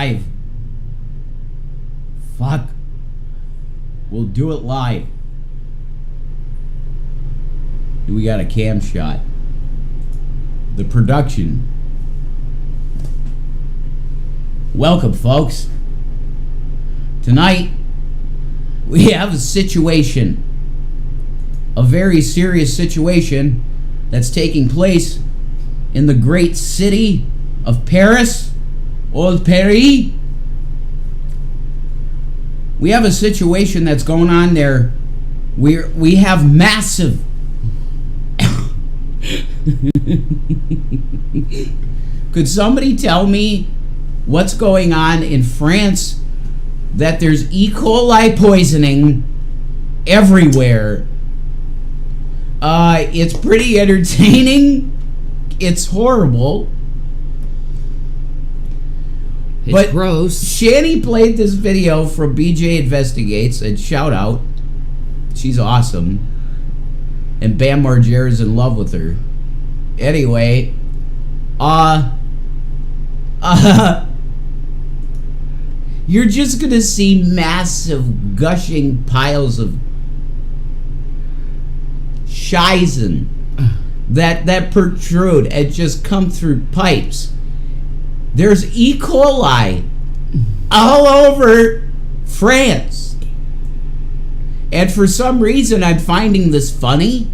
live. Fuck. We'll do it live. We got a cam shot. The production. Welcome, folks. Tonight, we have a situation. A very serious situation that's taking place in the great city of Paris, Old Paris. We have a situation that's going on there. We have massive. Could somebody tell me what's going on in France? That there's E. coli poisoning everywhere. It's pretty entertaining. It's horrible. It's gross. Shanny played this video from BJ Investigates, and shout out. She's awesome. And Bam Margera's in love with her. Anyway, you're just gonna see massive gushing piles of Scheißen that protrude and just come through pipes. There's E. coli all over France. And for some reason, I'm finding this funny.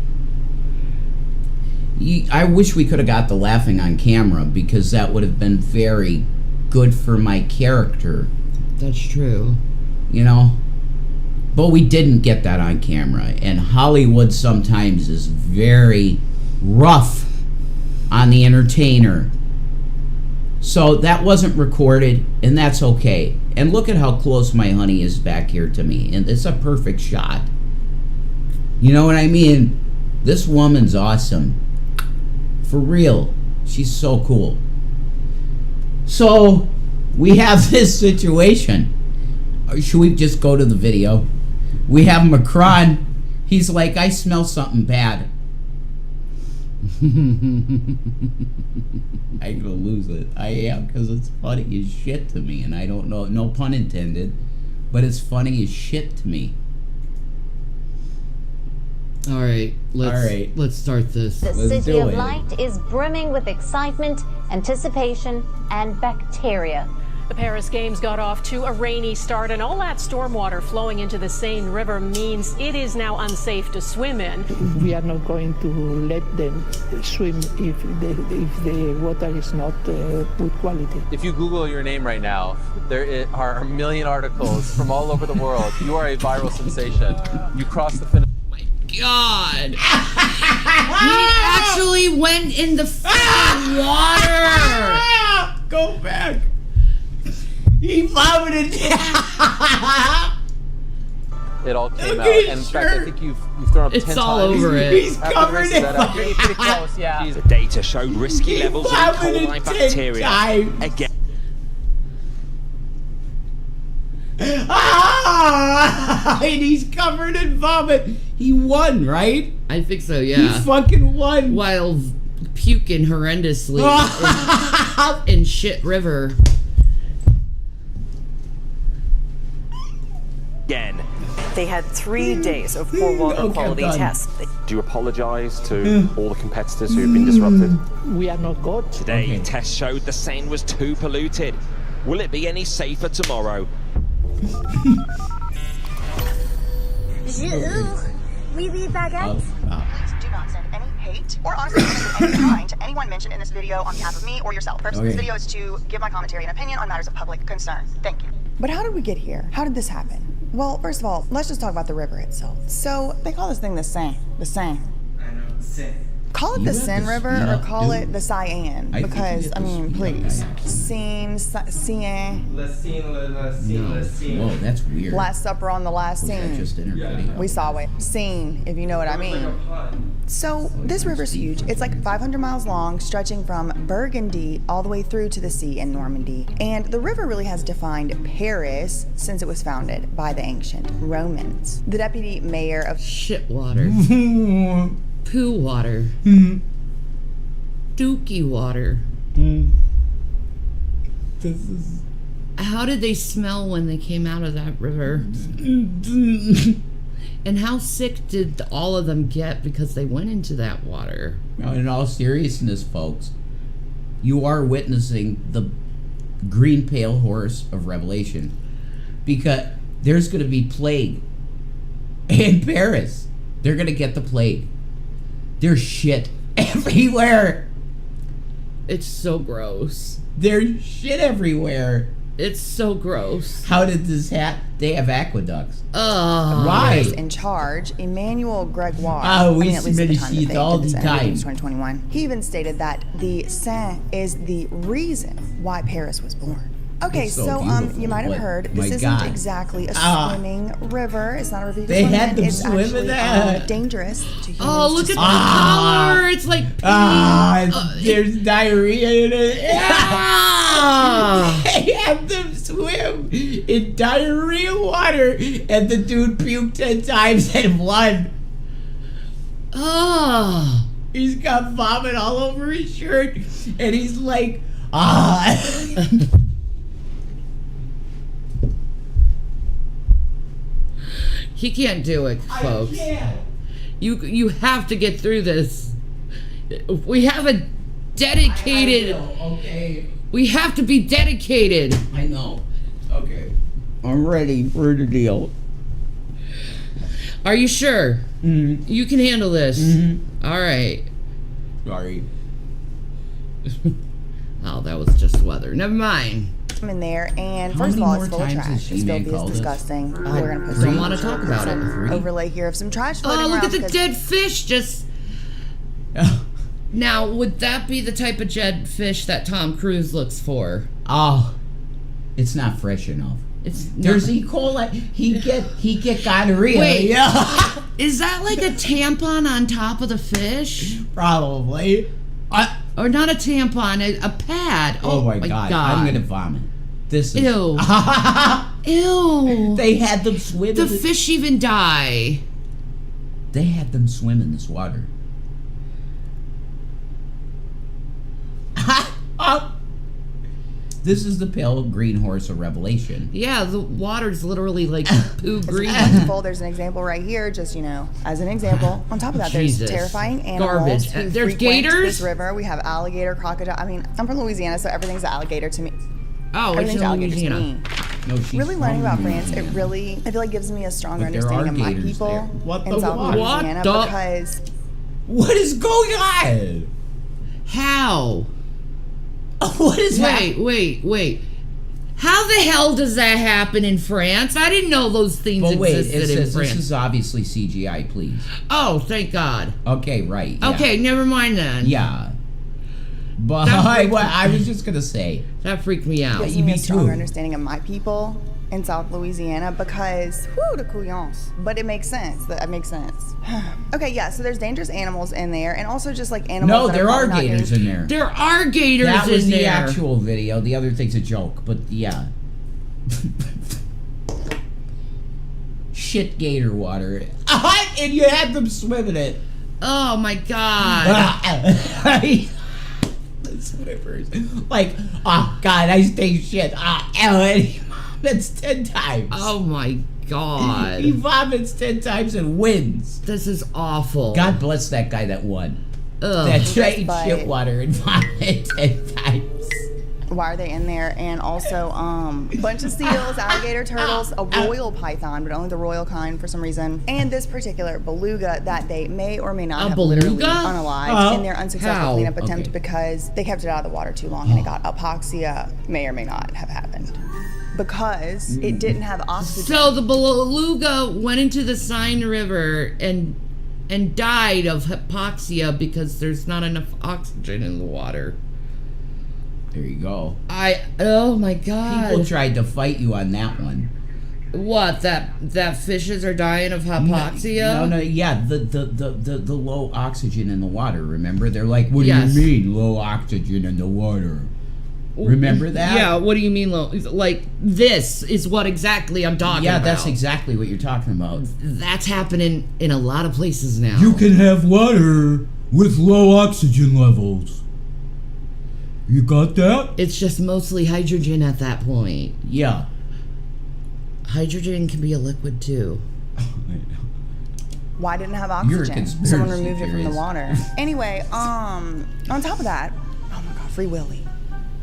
I wish we could have got the laughing on camera, because that would have been very good for my character. That's true. You know? But we didn't get that on camera. And Hollywood sometimes is very rough on the entertainer. So that wasn't recorded, and that's okay. And look at how close my honey is back here to me. And it's a perfect shot. You know what I mean? This woman's awesome. For real. She's so cool. So, we have this situation. Should we just go to the video? We have Macron. He's like, I smell something bad. I'm gonna lose it. I am, because it's funny as shit to me, and I don't know, no pun intended, but it's funny as shit to me. All right, let's start this. The City of Light is brimming with excitement, anticipation, and bacteria. The Paris Games got off to a rainy start, and all that stormwater flowing into the Seine River means it is now unsafe to swim in. We are not going to let them swim if the water is not good quality. If you Google your name right now, there are a million articles from all over the world. You are a viral sensation. You crossed the finish. God! He actually went in the fucking water! Go back! He vomited. It all came out. And in fact, I think you've thrown up 10 times. It's all over it. He's covered in pretty close, yeah. The data showed risky levels of E. coli bacteria. Again. And he's covered in vomit. He won, right? I think so, yeah. He fucking won. While puking horrendously in shit river. Again. They had 3 days of poor water quality tests. Do you apologise to all the competitors who've been disrupted? We are not good. Today, tests showed the Seine was too polluted. Will it be any safer tomorrow? We leave baguettes. Please do not send any hate or honest of any kind to anyone mentioned in this video on behalf of me or yourself. The purpose of this video is to give my commentary and opinion on matters of public concern. Thank you. But how did we get here? How did this happen? Well, first of all, let's just talk about the river itself. So they call this thing the Seine. The Seine. I know, Seine. Call it the Seine River or call it the Cyan, because, I mean, please. Seine, Seine. La Seine, la Seine, la Seine. Whoa, that's weird. Last Supper on the last scene. Just in her video. We saw it. Scene, if you know what I mean. So this river's huge. It's like 500 miles long, stretching from Burgundy all the way through to the sea in Normandy. And the river really has defined Paris since it was founded by the ancient Romans. The deputy mayor of shit water. Poo water. Dookie water. This is How did they smell when they came out of that river? And how sick did all of them get because they went into that water? Now, in all seriousness, folks, you are witnessing the green pale horse of Revelation, because there's going to be plague in Paris. They're going to get the plague. There's shit everywhere. It's so gross. There's shit everywhere. It's so gross. How did this happen? They have aqueducts. Why? In charge, Emmanuel Gregoire. Oh, we at least at the time that see it they all did this the interview time. in 2021. He even stated that the Seine is the reason why Paris was born. Okay, It's so so beautiful, you might have but heard my this isn't God. exactly a swimming river. It's not a river. You can They swim had in. them It's swim in actually that. dangerous to humans. Oh, look to at the swim in. color. It's like There's diarrhea in it. Ah. They had them swim in diarrhea water, and the dude puked 10 times and won. Oh. He's got vomit all over his shirt, and he's like, He can't do it, folks. I can't. You have to get through this. We have a dedicated. I will, okay. We have to be dedicated. I know. Okay. I'm ready for the deal. Are you sure? Mm-hmm. You can handle this. Mm-hmm. All right. Sorry. Oh, that was just weather. Never mind. In there, and How first of many all, more it's full of times has trash. It's She-Man filthy, called it's us? disgusting. I We're gonna put don't some wanna talk about it. overlay here of some trash floating Oh, look at around the because- dead fish. Just now, would that be the type of dead fish that Tom Cruise looks for? Oh, it's not fresh enough. There's E. coli. He get gonorrhea. Wait, Yeah. is that like a tampon on top of the fish? Probably. Or not a tampon, a pad. Oh my God. I'm gonna vomit. This is Ew. Ew. They had them swim. The fish even die. They had them swim in this water. Oh. This is the pale green horse of Revelation. Yeah, the water's literally like poo green. There's an example right here, just, as an example. On top of that, Jesus. there's terrifying animals Garbage. who There's frequent gators? this river. We have alligator, crocodile. I mean, I'm from Louisiana, so everything's alligator to me. Oh, it's Everything's in alligator to Louisiana. me. No, she's Really learning from about France, it Louisiana. really, I feel like gives me a stronger But there understanding are of my gators people there. What in the South what? Louisiana What the- because What is going on? How? What is happening? Wait. How the hell does that happen in France? I didn't know those things But wait, existed it in says France. this is obviously CGI, please. Oh, thank God. Okay, right. Yeah. Okay, never mind then. Yeah. But That freaked I was just gonna say. That freaked me out. gives me a stronger understanding of my people in South Louisiana because, the couillons. But it makes sense. That makes sense. Okay, yeah, so there's dangerous animals in there, and also just like animals. No, that there are probably not gators in there. There are gators That was in the there. actual video. The other thing's a joke, but yeah. Shit gator water. And you had them swim in it. Oh my God. Swimmers. Like, oh God, I stay shit. Ellen, that's 10 times. Oh my God. He vomits 10 times and wins. This is awful. God bless that guy that won. Ugh. That drank But- shit water and vomited 10 times. Why are they in there? And also, bunch of seals, alligator turtles, a royal python, but only the royal kind for some reason, and this particular beluga that they may or may not have literally beluga? unalived in their unsuccessful How? cleanup attempt Okay. because they kept it out of the water too long and it got hypoxia. May or may not have happened because it didn't have oxygen. So the beluga went into the Seine River and died of hypoxia because there's not enough oxygen in the water. There you go. Oh my God. People tried to fight you on that one. What, that fishes are dying of hypoxia? No, yeah, the low oxygen in the water, remember? They're like, what Yes. do you mean, low oxygen in the water? Remember that? Yeah, what do you mean low? Like, this is what exactly I'm talking about. Yeah, that's exactly what you're talking about. That's happening in a lot of places now. You can have water with low oxygen levels. You got that? It's just mostly hydrogen at that point. Yeah. Hydrogen can be a liquid too. Why didn't it have You're a oxygen? conspiracy Someone removed it from the theorist. water. Anyway, on top of that, oh my God, Free Willy.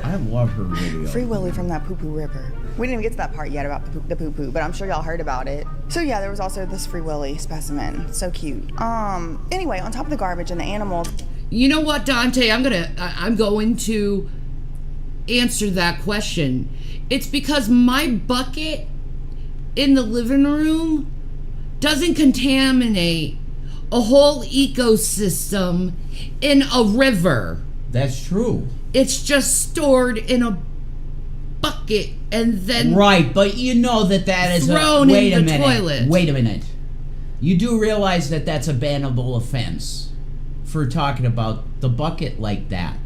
I love her video. Free Willy from that poo-poo river. We didn't even get to that part yet about the poo-poo, but I'm sure y'all heard about it. So yeah, there was also this Free Willy specimen. So cute. Anyway, on top of the garbage and the animals. You know what, Dante? I'm going to answer that question. It's because my bucket in the living room doesn't contaminate a whole ecosystem in a river. That's true. It's just stored in a bucket and then right, but you know that is thrown in the toilet. Wait a minute. You do realize that that's a bannable offense for talking about the bucket like that.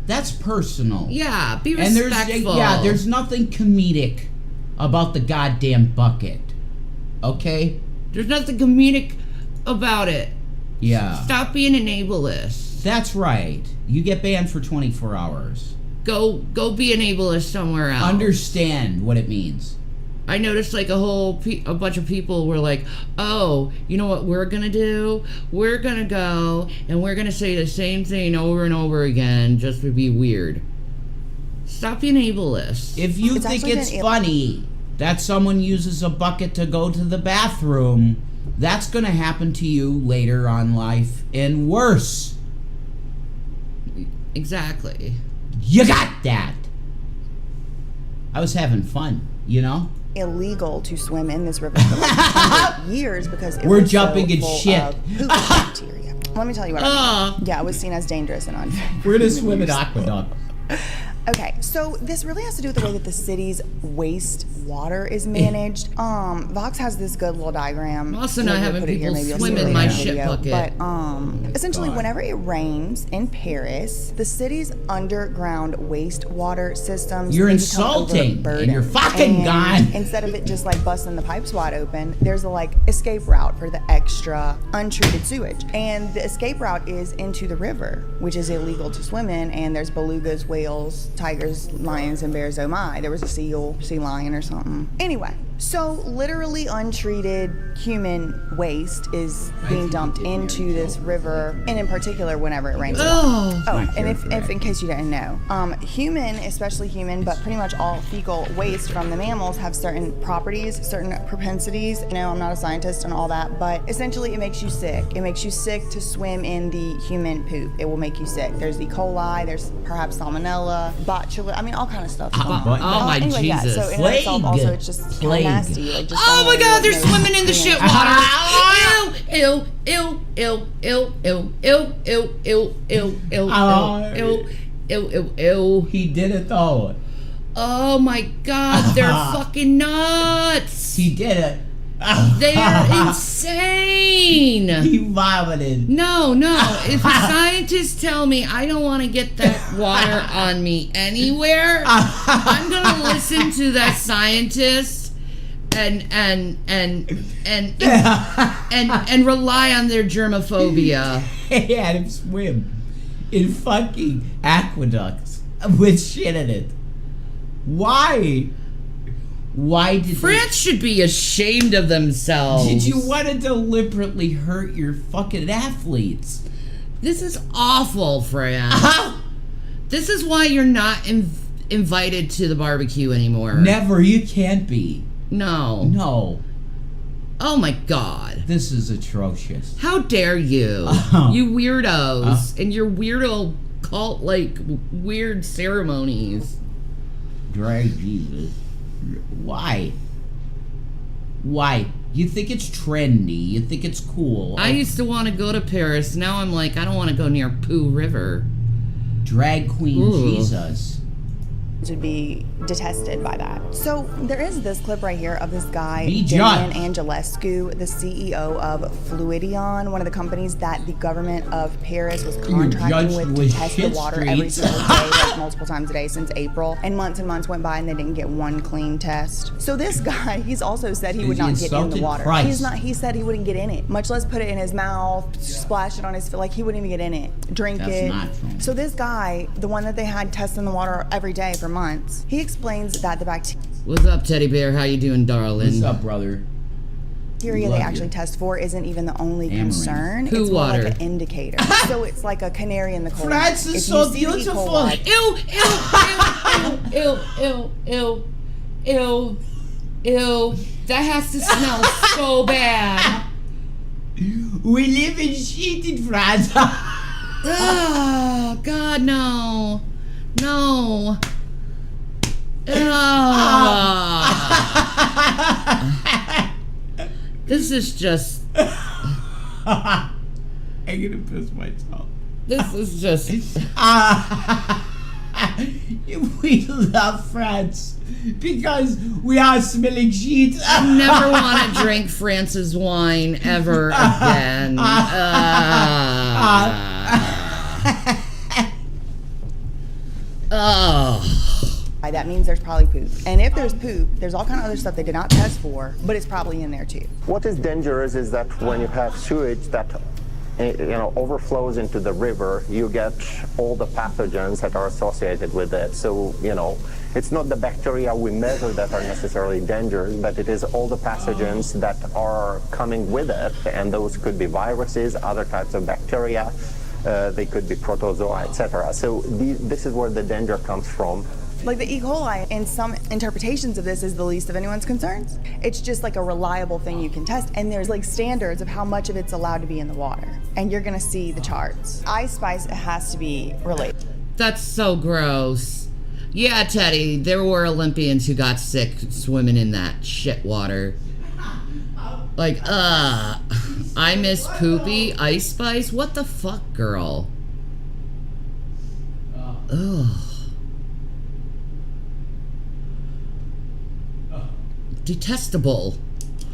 That's personal. Yeah, be and respectful. there's nothing comedic about the goddamn bucket. Okay? There's nothing comedic about it. Yeah. Stop being an ableist. That's right. You get banned for 24 hours. Go be an ableist somewhere else. Understand what it means. I noticed like a bunch of people were like, oh, you know what we're gonna do? We're gonna go and we're gonna say the same thing over and over again just to be weird. Stop being ableist. If you think it's funny that someone uses a bucket to go to the bathroom, that's gonna happen to you later on life and worse. Exactly. You got that. I was having fun, you know? Illegal to swim in this river for like 100 years because it We're was jumping so in full shit. of poop bacteria. Let me tell you what I mean. Yeah, it was seen as dangerous and unfair. We're gonna swim in aqueduct. Okay, so this really has to do with the way that the city's waste water is managed. Vox has this good little diagram. I'm also not having people swim in my shit bucket. But essentially, whenever it rains in Paris, the city's underground wastewater systems You're become insulting, overburdened. and you're fucking And gone. Instead of it just like busting the pipes wide open, there's a like escape route for the extra untreated sewage. And the escape route is into the river, which is illegal to swim in. And there's belugas, whales, tigers, lions, and bears. Oh my, there was a sea lion or something. Anyway, so literally untreated human waste is being dumped into this river, and in particular whenever it rains. And if in case you didn't know, human, especially human, but pretty much all fecal waste from the mammals have certain properties, certain propensities. You know, I'm not a scientist and all that, but essentially it makes you sick. It makes you sick to swim in the human poop. It will make you sick. There's E. coli, there's perhaps salmonella, botulism, I mean all kind of stuff. My anyway, Jesus. Yeah, so in itself also it's just kind of nasty. Like, just oh my God, they're swimming in the shit water. Ew, ew, ew, ew, ew, ew, ew, ew, ew, ew, ew, ew. He did it though. Oh my God, they're fucking nuts. He did it. They're insane. He vomited. No. If a scientist tell me I don't want to get that water on me anywhere, I'm gonna listen to that scientist and rely on their germophobia. He had him swim in fucking aqueducts with shit in it. Why? Why did France should be ashamed of themselves? Did you want to deliberately hurt your fucking athletes? This is awful, France. This is why you're not invited to the barbecue anymore. Never. You can't be. No. Oh my God. This is atrocious. How dare you? You weirdos and your weirdo cult like weird ceremonies. Drag Jesus. Why? You think it's trendy. You think it's cool. I used to want to go to Paris. Now I'm like, I don't want to go near Pooh River. Drag Queen Jesus. would be detested by that. So there is this clip right here of this guy, Be Damian judged. Angelescu, the CEO of Fluidion, one of the companies that the government of Paris was contracting with to test the water every single day, like multiple times a day since April. And months went by and they didn't get one clean test. So this guy, he's also said he would not get in the water. He said he wouldn't get in it, much less put it in his mouth, splash it on his foot, like he wouldn't even get in it, drink it. Not true. So this guy, the one that they had testing the water every day for months, he explains that the bacteria What's up, teddy bear? How you doing, darling? What's up, brother? they actually test for isn't even the only concern. Poo it's more water. like an indicator. So it's like a canary in the coal mine. France is so beautiful. Ew, that has to smell so bad. We live in shit in France. Oh, God, no. No. This is just... I'm gonna piss myself. This is just... We love France because we are smelling shit. I never want to drink France's wine ever again. That means there's probably poop. And if there's poop, there's all kind of other stuff they did not test for, but it's probably in there too. What is dangerous is that when you have sewage that overflows into the river, you get all the pathogens that are associated with it. So, it's not the bacteria we measure that are necessarily dangerous, but it is all the pathogens that are coming with it. And those could be viruses, other types of bacteria, they could be protozoa, etc. So this is where the danger comes from. Like the E. coli, in some interpretations of this, is the least of anyone's concerns. It's just like a reliable thing you can test, and there's like standards of how much of it's allowed to be in the water. And you're gonna see the charts. Ice Spice has to be related. That's so gross. Yeah, Teddy, there were Olympians who got sick swimming in that shit water. Like, I miss poopy Ice Spice? What the fuck, girl? Ugh. Detestable.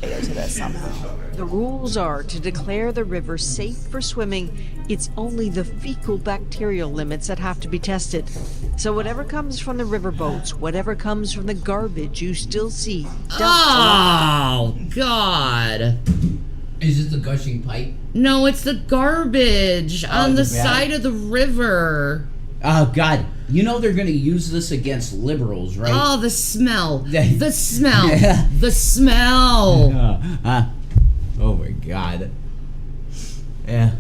To this somehow. The rules are to declare the river safe for swimming. It's only the fecal bacterial limits that have to be tested. So whatever comes from the river boats, whatever comes from the garbage you still see. Oh, God. Is it the gushing pipe? No, it's the garbage on the side of the river. Oh, God. You know they're going to use this against liberals, right? Oh, the smell. The smell. The smell. Oh, my God. Yeah.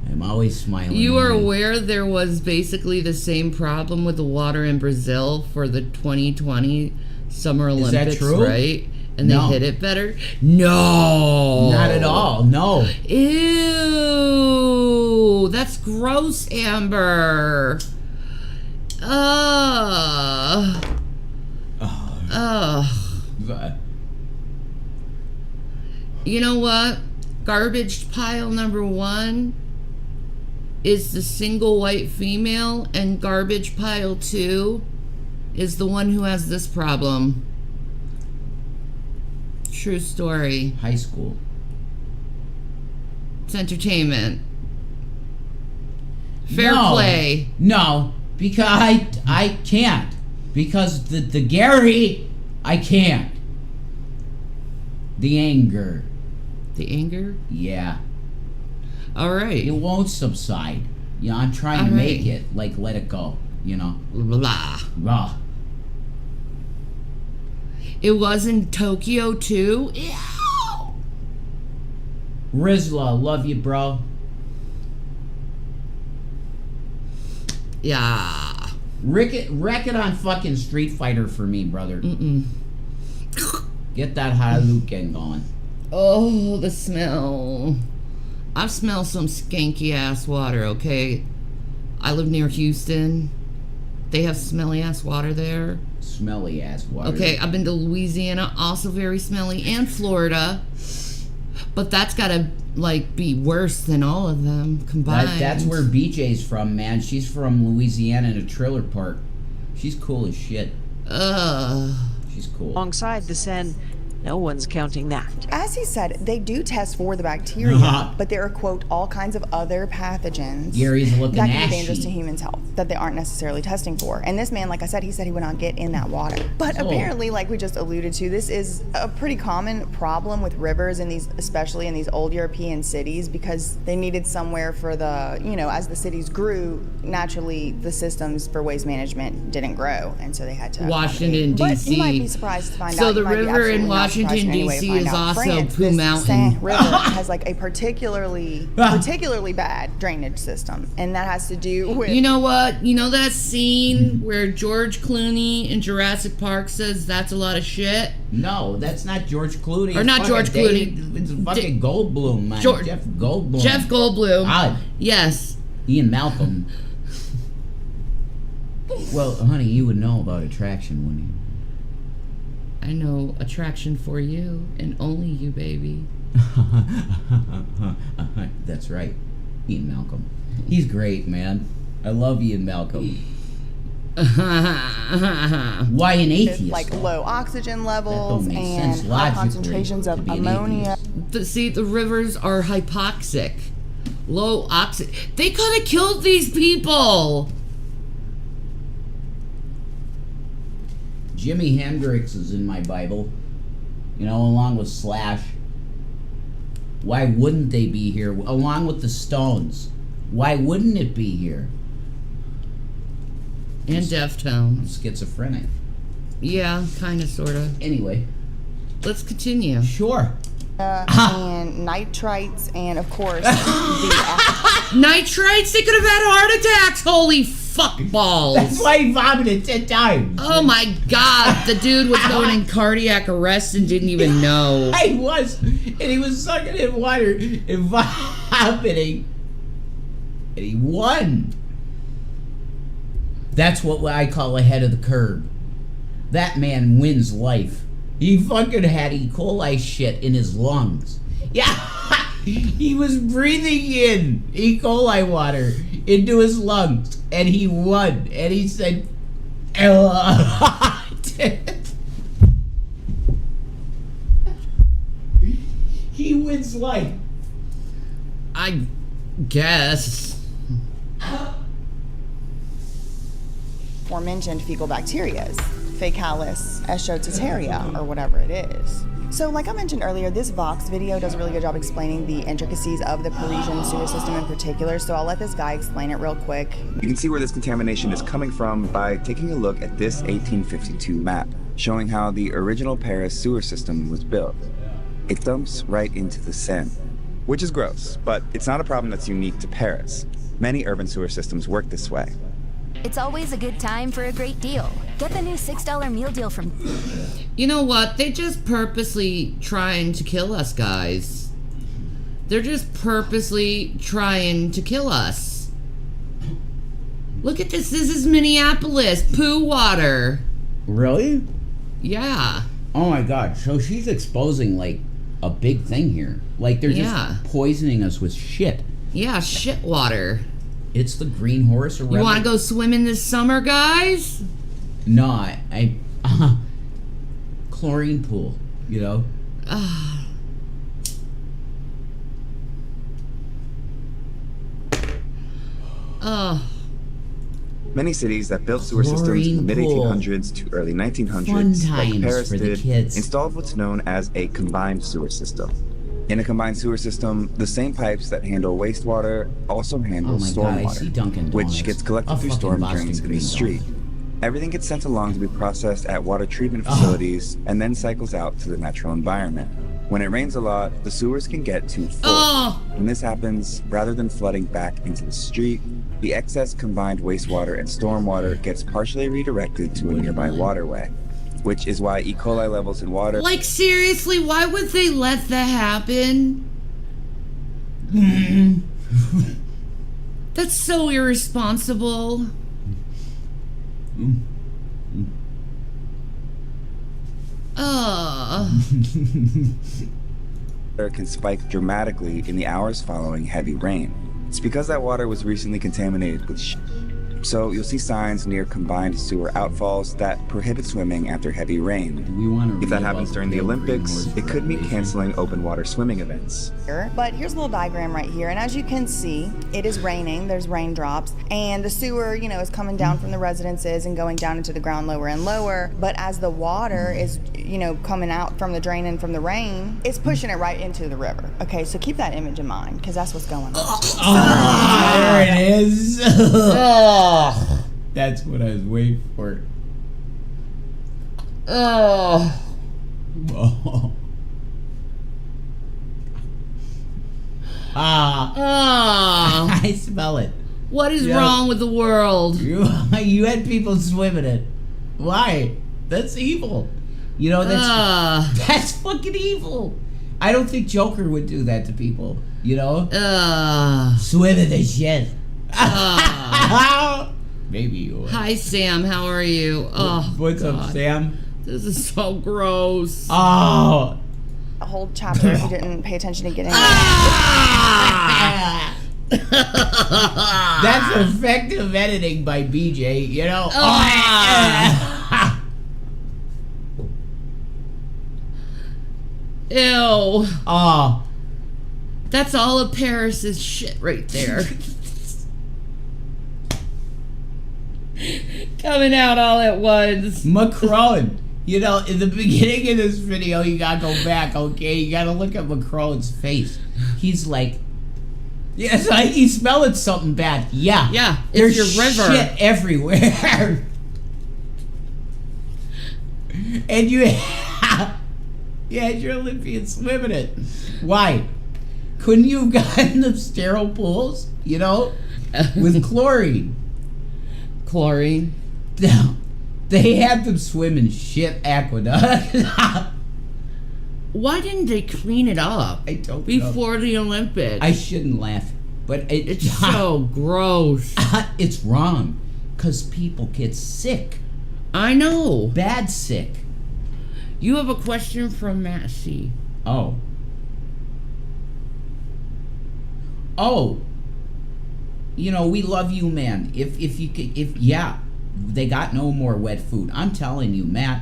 I'm always smiling. You are aware there was basically the same problem with the water in Brazil for the 2020 Summer Olympics, is that true? Right? And they hit it better? No. Not at all. No. Ew. That's gross, Amber. You know what? Garbage pile number 1 is the single white female, and garbage pile 2 is the one who has this problem. True story. High school. It's entertainment. Fair play. No, because I can't. Because the Gary, I can't. The anger. The anger? Yeah. All right. It won't subside. I'm trying to make it, let it go, Blah. Blah. It was in Tokyo, too? Ew. Rizla, love you, bro. Yeah. Wreck it on fucking Street Fighter for me, brother. Get that Hadouken going. Oh, the smell. I've smelled some skanky ass water, okay? I live near Houston. They have smelly ass water there. Smelly ass water. Okay, I've been to Louisiana, also very smelly, and Florida. But that's gotta like be worse than all of them combined. That's where BJ's from, man. She's from Louisiana in a trailer park. She's cool as shit. She's cool. Alongside the Seine, no one's counting that. As he said, they do test for the bacteria, but there are, quote, all kinds of other pathogens Gary's looking that can ashy. be dangerous to humans' health that they aren't necessarily testing for. And this man, like I said, he said he would not get in that water. But apparently, like we just alluded to, this is a pretty common problem with rivers in these, especially in these old European cities, because they needed somewhere for the, you know, as the cities grew, naturally the systems for waste management didn't grow, and so they had to Washington, D.C. But you might be surprised to find out. So the You might be river in absolutely not surprised Washington, in any way to D.C. find is out. also France, Pooh this Mountain. Seine River has like a particularly bad drainage system, and that has to do with. You know what? You know that scene where George Clooney in Jurassic Park says that's a lot of shit? No, that's not George Clooney. Or It's not fucking George Clooney. It's fucking Goldblum, man. Jeff Goldblum. Jeff Goldblum. Odd. Yes. Ian Malcolm. Well, honey, you would know about attraction, wouldn't you? I know attraction for you and only you, baby. That's right. Ian Malcolm. He's great, man. I love Ian Malcolm. Why an atheist? Like low oxygen levels make and sense high logically concentrations of to be an ammonia. The rivers are hypoxic. Low oxygen. They could have killed these people. Jimi Hendrix is in my Bible, you know, along with Slash. Why wouldn't they be here? Along with the Stones. Why wouldn't it be here? And Deftones. Schizophrenic. Yeah, kind of, sort of. Anyway. Let's continue. Sure. And nitrites, and of course, Nitrites? They could have had heart attacks. Holy fuck balls. That's why he vomited 10 times. Oh my god. The dude was going in cardiac arrest and didn't even know. He was. And he was sucking in water and vomiting. And he won. That's what I call ahead of the curve. That man wins life. He fucking had E. coli shit in his lungs. Yeah, he was breathing in E. coli water into his lungs, and he won. And he said, he wins life. I guess. aforementioned fecal bacterias, Faecalis eschotiteria, or whatever it is. So like I mentioned earlier, this Vox video does a really good job explaining the intricacies of the Parisian sewer system in particular, so I'll let this guy explain it real quick. You can see where this contamination is coming from by taking a look at this 1852 map, showing how the original Paris sewer system was built. It dumps right into the Seine, which is gross, but it's not a problem that's unique to Paris. Many urban sewer systems work this way. It's always a good time for a great deal. Get the new $6 meal deal from... You know what? They just purposely trying to kill us, guys. They're just purposely trying to kill us. Look at this. This is Minneapolis. Poo water. Really? Yeah. Oh my god. So she's exposing, like, a big thing here. Like, they're just poisoning us with shit. Yeah, shit water. It's the green horse. You want to go swimming this summer, guys? No, I chlorine pool, you know? Many cities that built sewer systems in the mid-1800s to early 1900s, like Paris did, installed what's known as a combined sewer system. In a combined sewer system, the same pipes that handle wastewater also handle stormwater, which gets collected through storm drains in the street. Everything gets sent along to be processed at water treatment facilities and then cycles out to the natural environment. When it rains a lot, the sewers can get too full. When this happens, rather than flooding back into the street, the excess combined wastewater and stormwater gets partially redirected to a nearby waterway, which is why E. coli levels in water... Like, seriously, why would they let that happen? That's so irresponsible. can spike dramatically in the hours following heavy rain. It's because that water was recently contaminated with shit. So you'll see signs near combined sewer outfalls that prohibit swimming after heavy rain. If that happens during the Olympics, it could mean canceling open water swimming events. But here's a little diagram right here, and as you can see, it is raining, there's raindrops, and the sewer, you know, is coming down from the residences and going down into the ground lower and lower, but as the water is, you know, coming out from the drain and from the rain, it's pushing it right into the river. Okay, so keep that image in mind, because that's what's going on. There it is. That's what I was waiting for. Oh. I smell it. What is wrong with the world? You had people swimming it. Why? That's evil. You know, that's fucking evil. I don't think Joker would do that to people. You know? Swim in the shit. Maybe you would. Hi, Sam. How are you? Oh, what's God. up, Sam? This is so gross. Oh. A whole chapter if you didn't pay attention to getting That's effective editing by BJ, you know? Ew. Oh. That's all of Paris's shit right there. Coming out all at once. Macron. You know, in the beginning of this video, you gotta go back, okay? You gotta look at Macron's face. He's like, yeah, it's like he's smelling something bad. Yeah. Yeah, there's your river. Shit everywhere. And you had your Olympians swimming it. Why? Couldn't you have gotten them sterile pools, you know, with chlorine? Chlorine? They had them swim in shit aqueduct. Why didn't they clean it up before the Olympics? I shouldn't laugh, but it's so gross. It's wrong, because people get sick. I know. Bad sick. You have a question from Matt C. Oh, you know, we love you, man. If they got no more wet food. I'm telling you, Matt,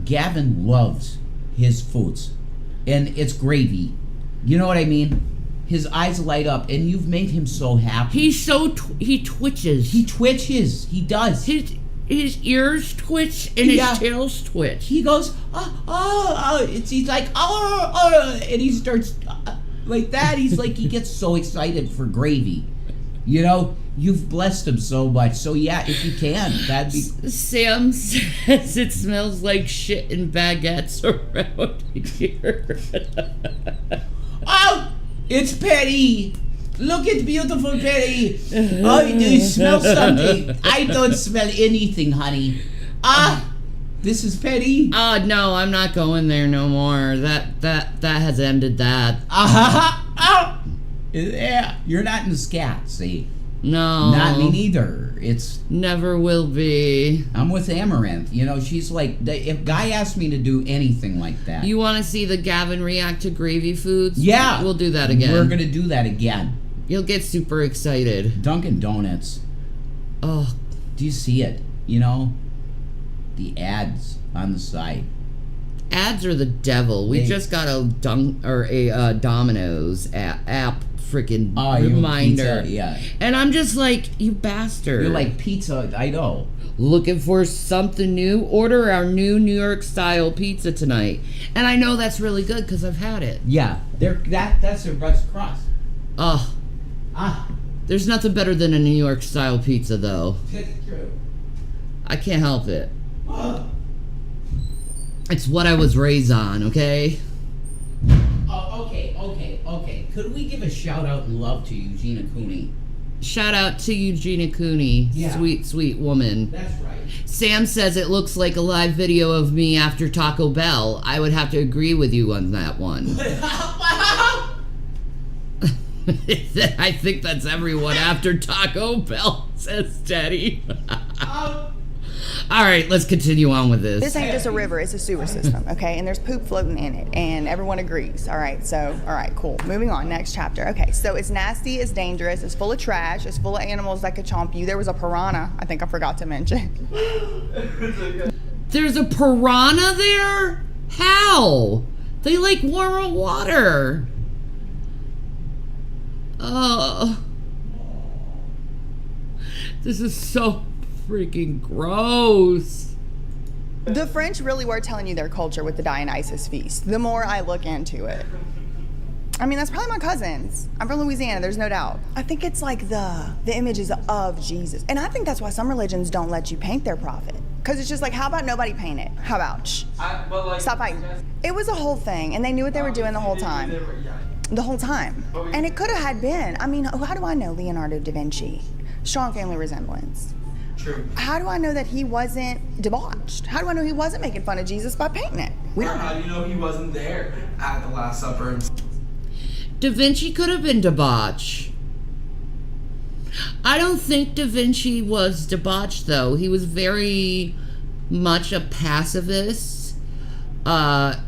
Gavin loves his foods, and it's gravy. You know what I mean? His eyes light up, and you've made him so happy. He's so he twitches. He twitches. He does. His ears twitch and his tails twitch. He goes, he's like, and he starts like that. He's like, he gets so excited for gravy. You know, you've blessed him so much. So yeah, if you can, that'd be. Sam says it smells like shit and baguettes around here. Oh, it's Petty. Look at beautiful Petty. Oh, you smell something. I don't smell anything, honey. This is Petty. No, I'm not going there no more. That has ended that. Yeah, you're not in scat, see? No. Not me neither. It's never will be. I'm with Amaranth. You know, she's like, if Guy asked me to do anything like that. You want to see the Gavin react to gravy foods? Yeah. We'll do that again. We're going to do that again. You'll get super excited. Dunkin' Donuts. Oh. Do you see it? You know? The ads on the side. Ads are the devil. We just got a Domino's app freaking reminder. Pizza, yeah. And I'm just like, you bastard. You're like, pizza, I know. Looking for something new? Order our new New York style pizza tonight. And I know that's really good because I've had it. Yeah. That's their best crust. There's nothing better than a New York style pizza though. That's true. I can't help it. It's what I was raised on, okay? Oh, okay. Could we give a shout out and love to Eugenia Cooney? Shout out to Eugenia Cooney. Yeah. Sweet, sweet woman. That's right. Sam says it looks like a live video of me after Taco Bell. I would have to agree with you on that one. I think that's everyone after Taco Bell, says Teddy. All right, let's continue on with this. This ain't just a river, it's a sewer system, okay? And there's poop floating in it, and everyone agrees. All right, cool. Moving on, next chapter. Okay, so it's nasty, it's dangerous, it's full of trash, it's full of animals that could chomp you. There was a piranha, I think I forgot to mention. There's a piranha there? How? They like warmer water. Oh. This is so freaking gross. The French really were telling you their culture with the Dionysus feast, the more I look into it. I mean, that's probably my cousins. I'm from Louisiana, there's no doubt. I think it's like the images of Jesus. And I think that's why some religions don't let you paint their prophet. Because it's just like, how about nobody paint it? How about, stop fighting. It was a whole thing, and they knew what they were doing the whole time. The whole time. And it could have had been, I mean, how do I know Leonardo da Vinci? Strong family resemblance. True. How do I know that he wasn't debauched? How do I know he wasn't making fun of Jesus by painting it? How do you know he wasn't there at the Last Supper? Da Vinci could have been debauched. I don't think Da Vinci was debauched, though. He was very much a pacifist.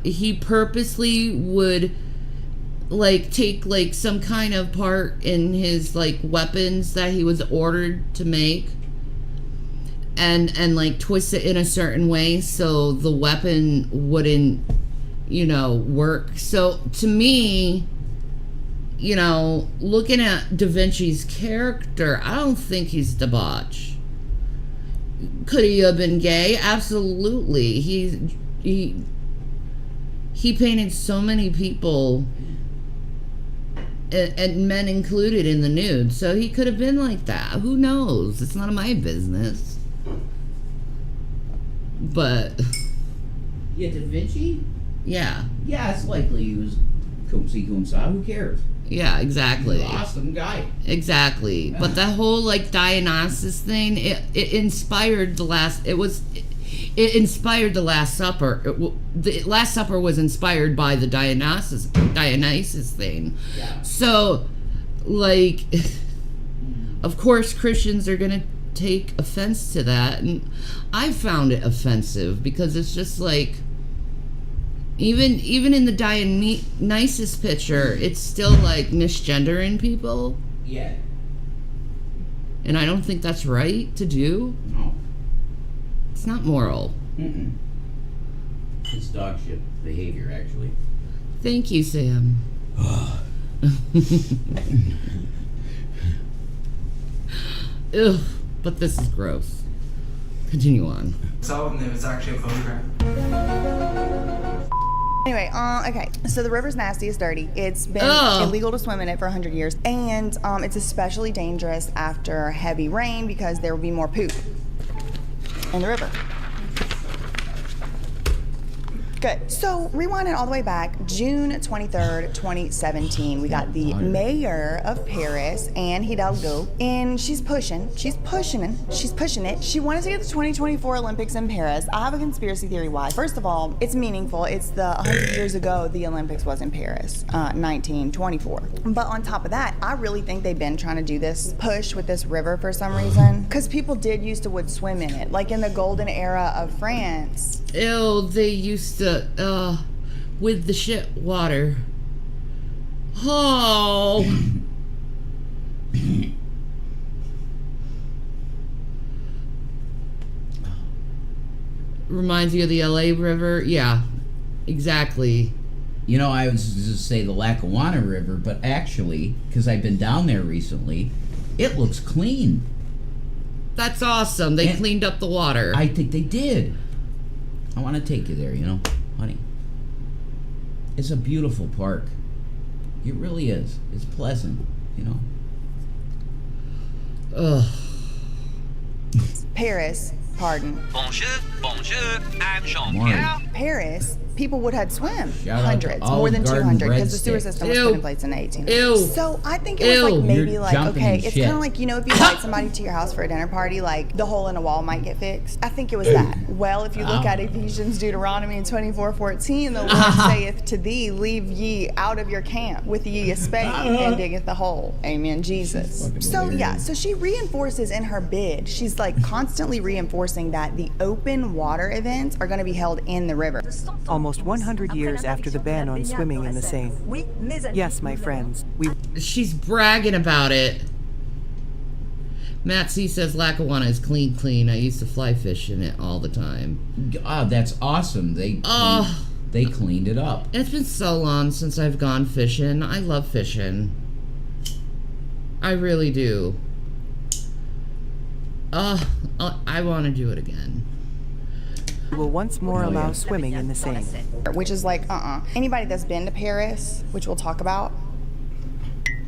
He purposely would like take like some kind of part in his like weapons that he was ordered to make and like twist it in a certain way so the weapon wouldn't, you know, work. So to me, you know, looking at Da Vinci's character, I don't think he's debauched. Could he have been gay? Absolutely. He painted so many people, and men included, in the nude, so he could have been like that. Who knows? It's none of my business. But yeah, Da Vinci? Yeah. Yeah, it's likely he was cum-si-cum-sa. Who cares? Yeah, exactly. He's an awesome guy. Exactly. Yeah. But that whole like Dionysus thing, it inspired the last. It inspired the Last Supper. The Last Supper was inspired by the Dionysus thing. Yeah. So, like, of course, Christians are gonna take offense to that, and I found it offensive because it's just like, even in the Dionysus picture, it's still like misgendering people. Yeah. And I don't think that's right to do. No. It's not moral. Mm-mm. It's dog shit behavior, actually. Thank you, Sam. Ugh, but this is gross. Continue on. So, and it was actually a photograph. Anyway, okay, so the river's nasty, it's dirty. It's been illegal to swim in it for 100 years, and it's especially dangerous after heavy rain because there will be more poop in the river. Good. So, rewinding all the way back, June 23rd, 2017, we got the mayor of Paris, Anne Hidalgo, and she's pushing it. She wanted to get the 2024 Olympics in Paris. I have a conspiracy theory why. First of all, it's meaningful. It's the 100 years ago the Olympics was in Paris, 1924. But on top of that, I really think they've been trying to do this push with this river for some reason, because people would swim in it, like in the golden era of France. Ew, they used to, with the shit water. Oh. Reminds you of the LA River? Yeah, exactly. You know, I was just say the Lackawanna River, but actually, because I've been down there recently, it looks clean. That's awesome. They cleaned up the water. I think they did. I want to take you there, you know, honey. It's a beautiful park. It really is. It's pleasant, you know. Ugh. Paris, pardon. Bonjour, bonjour, I'm Jean-Pierre. Paris people would have swim. Shout Hundreds, out to more than Olive Garden 200, because the sewer breadsticks. system was Ew. put in place in the 1800s. Ew. So I think it was like maybe You're like, jumping okay, in it's shit. kind of like, you know, if you invite somebody to your house for a dinner party, like the hole in the wall might get fixed. I think it was that. Well, if you look at Ephesians, Deuteronomy, and 24:14, the Lord saith to thee, leave ye out of your camp with ye a spade and diggeth the hole. Amen, Jesus. So yeah, so she reinforces in her bid, she's like constantly reinforcing that the open water events are going to be held in the river. Almost 100 years after the ban on swimming in the Seine. Yes, my friends, She's bragging about it. Matt C says Lackawanna is clean. I used to fly fish in it all the time. Oh, that's awesome. They cleaned it up. It's been so long since I've gone fishing. I love fishing. I really do. I want to do it again. we will once more allow swimming in the Seine. Which is like, Anybody that's been to Paris, which we'll talk about,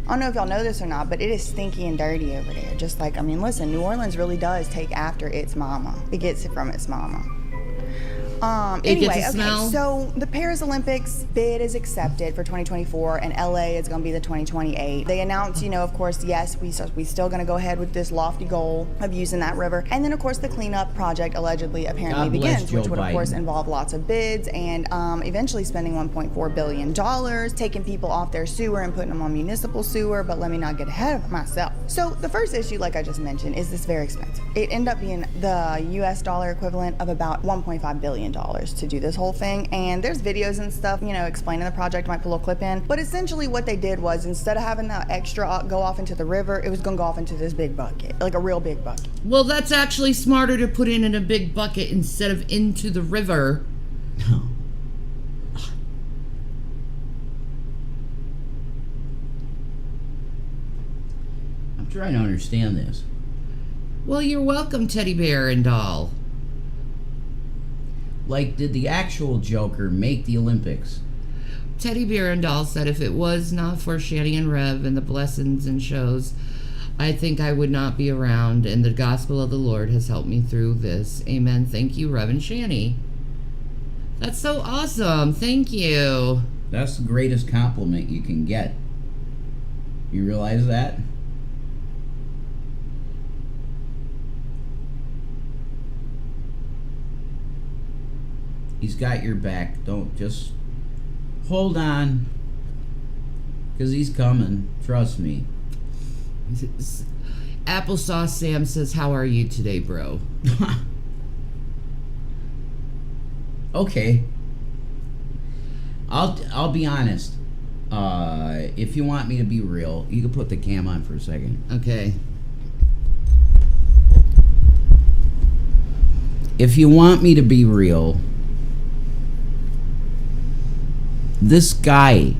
I don't know if y'all know this or not, but it is stinky and dirty over there. Just like, I mean, listen, New Orleans really does take after its mama. It gets it from its mama. Anyway, okay, so the Paris Olympics bid is accepted for 2024, and LA is going to be the 2028. They announced, you know, of course, yes, we still going to go ahead with this lofty goal of using that river. And then, of course, the cleanup project apparently begins, which would, of course, involve lots of bids and eventually spending $1.4 billion, taking people off their sewer and putting them on municipal sewer. But let me not get ahead of myself. So the first issue, like I just mentioned, is this very expensive. It ended up being the US dollar equivalent of about $1.5 billion to do this whole thing, and there's videos and stuff, you know, explaining the project. I might put a little clip in, but essentially what they did was, instead of having that extra go off into the river, it was gonna go off into this big bucket, like a real big bucket. Well, that's actually smarter to put in a big bucket instead of into the river. I'm trying to understand this. Well, you're welcome, teddy bear and doll. Like, did the actual Joker make the Olympics? Teddy Bear and Doll said, if it was not for Shanny and Rev and the blessings and shows, I think I would not be around, and the gospel of the Lord has helped me through this. Amen. Thank you, Rev and Shanny. That's so awesome. Thank you. That's the greatest compliment you can get. You realize that? He's got your back. Don't just hold on, because he's coming. Trust me. Applesauce Sam says, how are you today, bro? Okay. I'll be honest. If you want me to be real, you can put the cam on for a second. Okay. If you want me to be real, this guy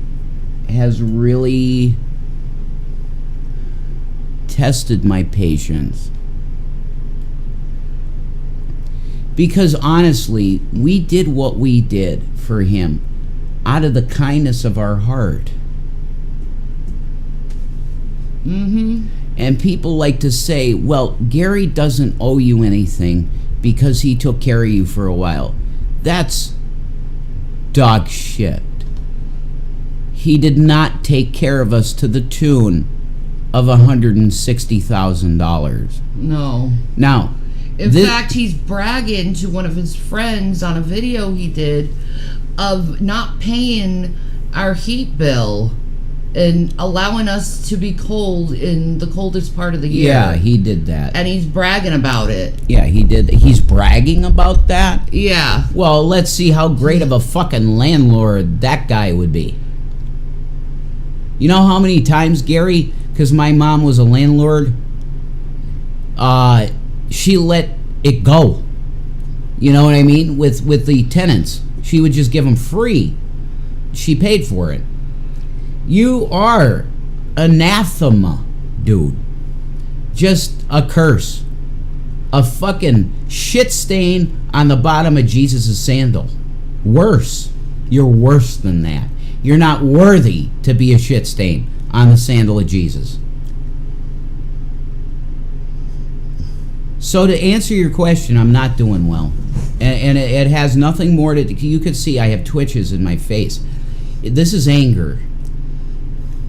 has really tested my patience. Because honestly, we did what we did for him out of the kindness of our heart. And people like to say, well, Gary doesn't owe you anything because he took care of you for a while. That's dog shit. He did not take care of us to the tune of $160,000. No. Now, in fact, he's bragging to one of his friends on a video he did of not paying our heat bill and allowing us to be cold in the coldest part of the year. Yeah, he did that. And he's bragging about it. Yeah, he did. He's bragging about that? Yeah. Well, let's see how great of a fucking landlord that guy would be. You know how many times, Gary, because my mom was a landlord, she let it go. You know what I mean? With the tenants. She would just give them free. She paid for it. You are anathema, dude. Just a curse. A fucking shit stain on the bottom of Jesus' sandal. Worse. You're worse than that. You're not worthy to be a shit stain on the sandal of Jesus. So to answer your question, I'm not doing well. And it has nothing more to... You could see I have twitches in my face. This is anger.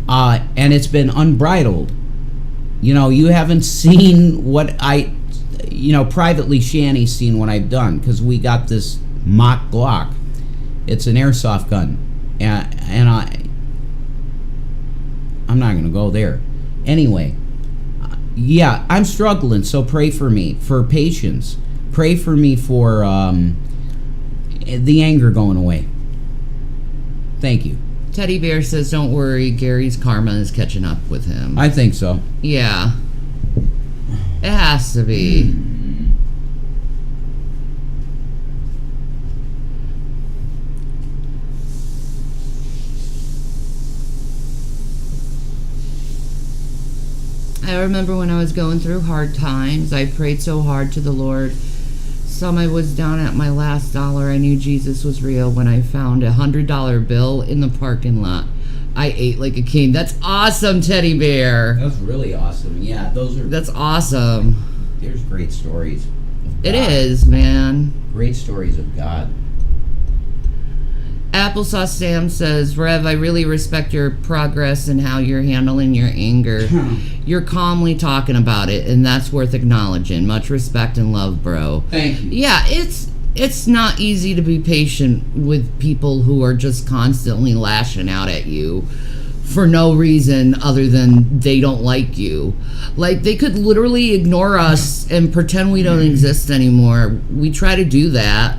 And it's been unbridled. You know, you haven't seen what I... You know, privately, Shanny's seen what I've done. Because we got this mock Glock. It's an airsoft gun. And I'm not going to go there. Anyway... Yeah, I'm struggling, so pray for me, for patience. Pray for me for the anger going away. Thank you. Teddy Bear says, don't worry, Gary's karma is catching up with him. I think so. Yeah. It has to be. I remember when I was going through hard times, I prayed so hard to the Lord. Some I was down at my last dollar. I knew Jesus was real when I found a $100 bill in the parking lot. I ate like a king. That's awesome, Teddy Bear. That's really awesome. Yeah, That's awesome. There's great stories. It is, man. Great stories of God. Applesauce Sam says, Rev, I really respect your progress and how you're handling your anger. You're calmly talking about it, and that's worth acknowledging. Much respect and love, bro. Thank you. Yeah, it's not easy to be patient with people who are just constantly lashing out at you for no reason other than they don't like you. Like, they could literally ignore us and pretend we don't exist anymore. We try to do that.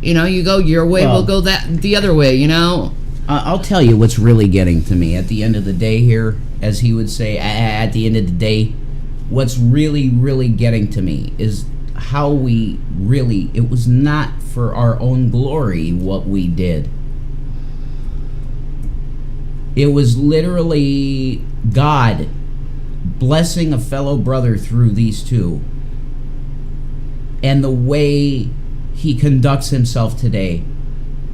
You know, you go your way, we'll go the other way, you know? I'll tell you what's really getting to me at the end of the day here, as he would say, at the end of the day, what's really, really getting to me is how we really, it was not for our own glory what we did. It was literally God blessing a fellow brother through these two. And the way he conducts himself today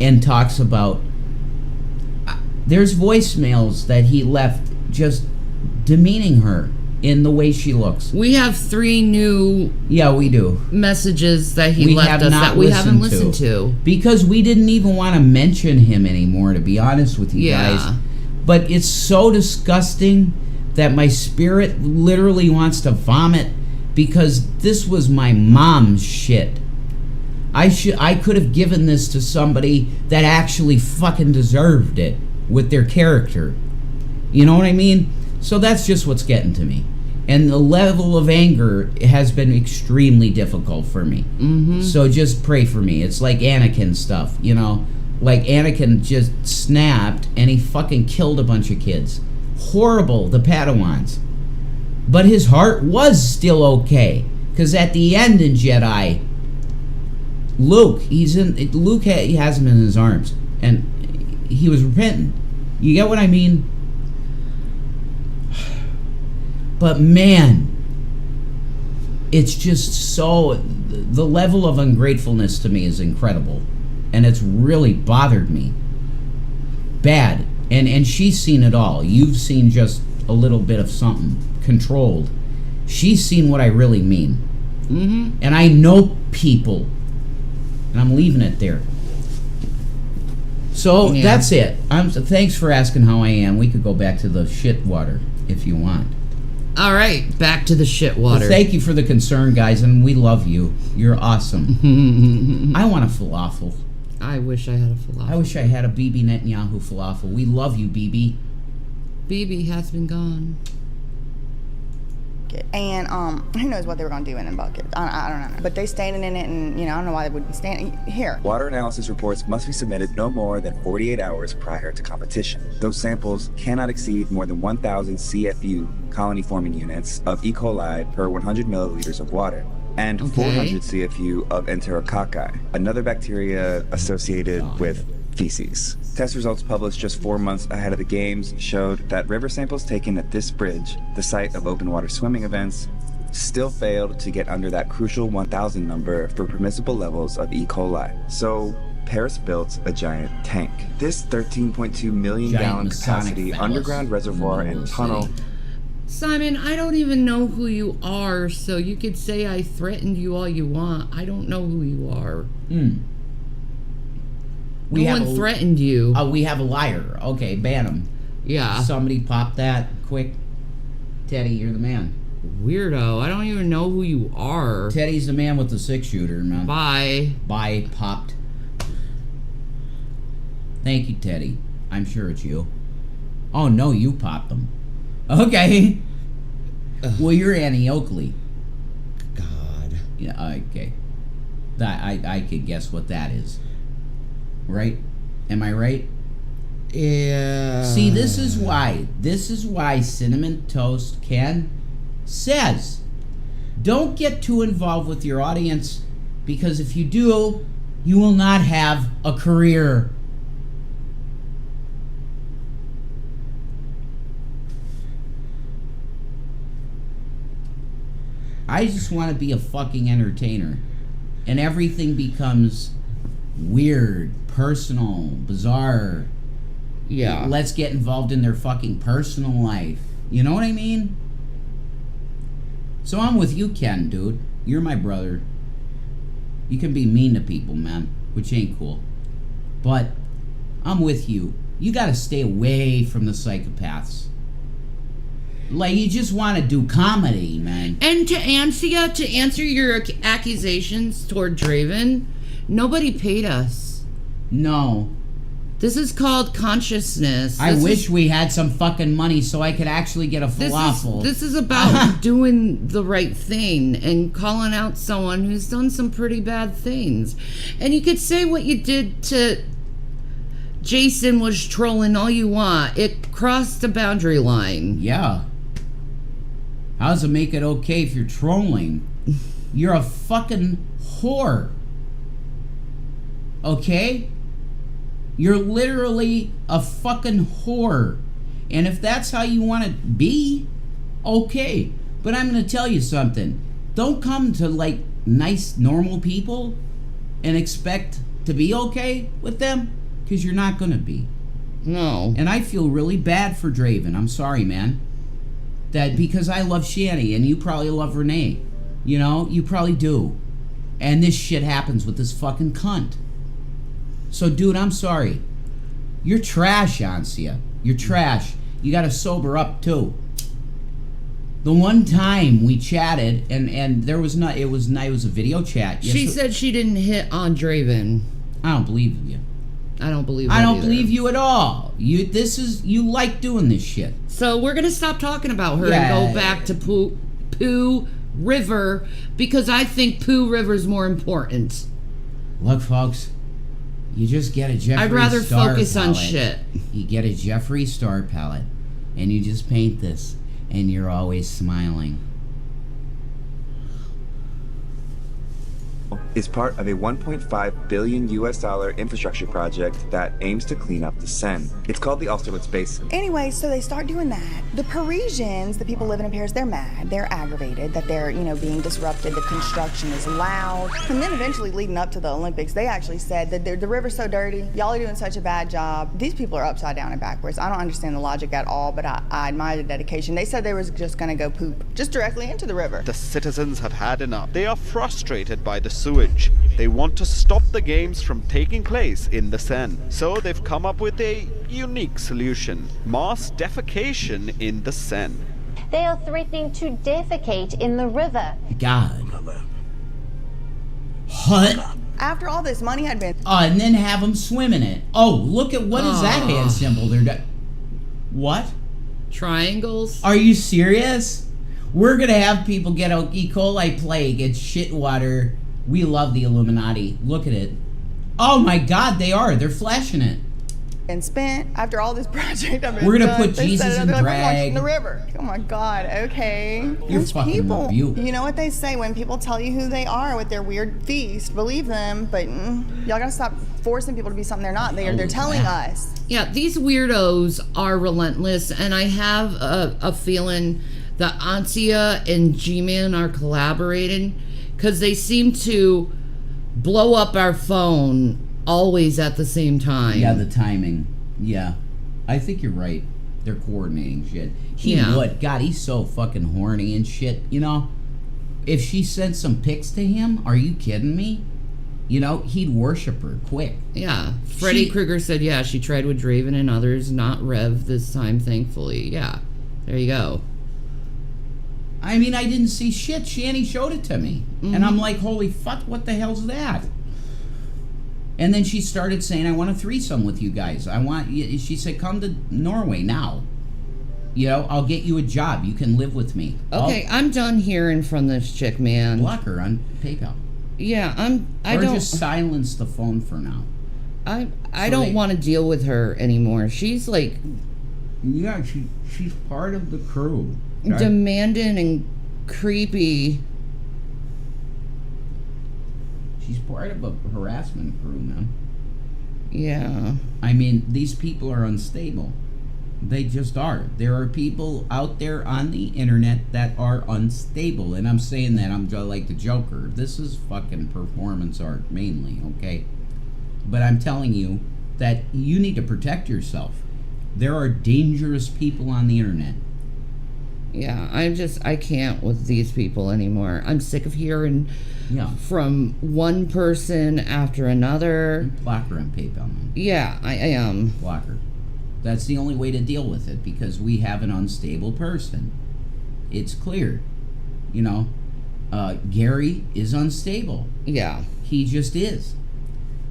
and talks about... There's voicemails that he left just demeaning her in the way she looks. We have 3 new... Yeah, we do. ...messages that he left us that we haven't listened to. Because we didn't even want to mention him anymore, to be honest with you guys. But it's so disgusting that my spirit literally wants to vomit because this was my mom's shit. I could have given this to somebody that actually fucking deserved it with their character. You know what I mean? So that's just what's getting to me. And the level of anger has been extremely difficult for me. Mm-hmm. So just pray for me. It's like Anakin stuff, you know? Like Anakin just snapped and he fucking killed a bunch of kids. Horrible, the Padawans. But his heart was still okay. Because at the end in Jedi... Luke has him in his arms, and he was repentant. You get what I mean? But man, it's just so... The level of ungratefulness to me is incredible, and it's really bothered me. Bad. And she's seen it all. You've seen just a little bit of something. Controlled. She's seen what I really mean. Mm-hmm. And I know people... And I'm leaving it there. So that's it. Thanks for asking how I am. We could go back to the shit water if you want. All right, back to the shit water. Well, thank you for the concern, guys, and we love you. You're awesome. I want a falafel. I wish I had a falafel. I wish I had a Bibi Netanyahu falafel. We love you, Bibi. Bibi has been gone. And who knows what they were going to do in a bucket. I don't know. But they standing in it, and, you know, I don't know why they would be standing here. Water analysis reports must be submitted no more than 48 hours prior to competition. Those samples cannot exceed more than 1,000 CFU, colony-forming units, of E. coli per 100 milliliters of water, and 400 CFU of enterococci, another bacteria associated with feces. Test results published just 4 months ahead of the games showed that river samples taken at this bridge, the site of open water swimming events, still failed to get under that crucial 1,000 number for permissible levels of E. coli. So Paris built a giant tank. This 13.2 million gallon capacity underground reservoir and tunnel Simon, I don't even know who you are, so you could say I threatened you all you want. I don't know who you are. No one threatened you. We have a liar. Okay, ban him. Yeah. Somebody pop that quick. Teddy, you're the man. Weirdo. I don't even know who you are. Teddy's the man with the 6-shooter, man. Bye. Bye, popped. Thank you, Teddy. I'm sure it's you. Oh, no, you popped them. Okay. Well, you're Annie Oakley. God. Yeah, okay. I could guess what that is. Right? Am I right? Yeah. See, this is why Cinnamon Toast Ken says, don't get too involved with your audience, because if you do, you will not have a career. I just want to be a fucking entertainer. And everything becomes weird, personal, bizarre. Yeah. Let's get involved in their fucking personal life. You know what I mean? So I'm with you, Ken, dude. You're my brother. You can be mean to people, man, which ain't cool. But I'm with you. You gotta stay away from the psychopaths. Like, you just want to do comedy, man. And to answer your accusations toward Draven, nobody paid us. No. This is called consciousness. I wish we had some fucking money so I could actually get a falafel. This is about doing the right thing and calling out someone who's done some pretty bad things. And you could say what you did to Jason was trolling all you want. It crossed the boundary line. Yeah. How does it make it okay if you're trolling? You're a fucking whore. Okay? You're literally a fucking whore. And if that's how you want to be, okay. But I'm going to tell you something. Don't come to, like, nice, normal people and expect to be okay with them, because you're not going to be. No. And I feel really bad for Draven. I'm sorry, man. That because I love Shanny and you probably love Renee. You know, you probably do. And this shit happens with this fucking cunt. So, dude, I'm sorry. You're trash, Ansia. You're trash. You gotta sober up, too. The one time we chatted, and there was not, it was a video chat. She said she didn't hit on Draven. I don't believe you. I don't believe I don't believe you at all. You like doing this shit. So we're gonna stop talking about her and go back to Pooh River, because I think Pooh River's more important. Look, folks, you just get a Jeffree Star I'd rather focus palette. on shit. You get a Jeffree Star palette, and you just paint this, and you're always smiling. Is part of a $1.5 billion infrastructure project that aims to clean up the Seine. It's called the Austerlitz Basin. Anyway, so they start doing that. The Parisians, the people living in Paris, they're mad. They're aggravated that they're, being disrupted. The construction is loud. And then eventually leading up to the Olympics, they actually said that the river's so dirty. Y'all are doing such a bad job. These people are upside down and backwards. I don't understand the logic at all, but I admire the dedication. They said they was just going to go poop just directly into the river. The citizens have had enough. They are frustrated by the sewage. They want to stop the games from taking place in the Seine. So they've come up with a unique solution: mass defecation in the Seine. They are threatening to defecate in the river. God. What? After all this money had been... and then have them swim in it. Oh, look at, what is that hand symbol? They're what? Triangles? Are you serious? We're gonna have people get E. coli plague. It's shit water. We love the Illuminati. Look at it. Oh my God, they're flashing it. And spent after all this project I've been We're gonna done, put Jesus in drag. In the river. Oh my God. Okay. You're Those fucking people. rebuke. You know what they say when people tell you who they are with their weird feast? Believe them, but y'all gotta stop forcing people to be something they're not. They're telling us. Yeah, these weirdos are relentless, and I have a feeling that Ansia and G-Man are collaborating, because they seem to blow up our phone always at the same time. Yeah, the timing. Yeah. I think you're right. They're coordinating shit. He would. God, he's so fucking horny and shit, you know? If she sent some pics to him, are you kidding me? You know, he'd worship her quick. Yeah. Freddy Krueger said, yeah, she tried with Draven and others, not Rev this time, thankfully. Yeah. There you go. I mean, I didn't see shit. Shanny showed it to me. And I'm like, holy fuck, what the hell's that? And then she started saying, I want a threesome with you guys. She said, come to Norway now. You know, I'll get you a job. You can live with me. Okay, I'm done hearing from this chick, man. Block her on PayPal. Yeah, I or don't... just silence the phone for now. I don't want to deal with her anymore. She's like... Yeah, she's part of the crew. Demanding and creepy. She's part of a harassment crew, man. Yeah. I mean, these people are unstable. They just are. There are people out there on the internet that are unstable. And I'm saying that I'm just like the Joker. This is fucking performance art mainly, okay? But I'm telling you that you need to protect yourself. There are dangerous people on the internet. Yeah, I can't with these people anymore. I'm sick of hearing from one person after another. Block her on PayPal, man. Yeah, I am. Block her. That's the only way to deal with it, because we have an unstable person. It's clear. You know, Gary is unstable. Yeah. He just is.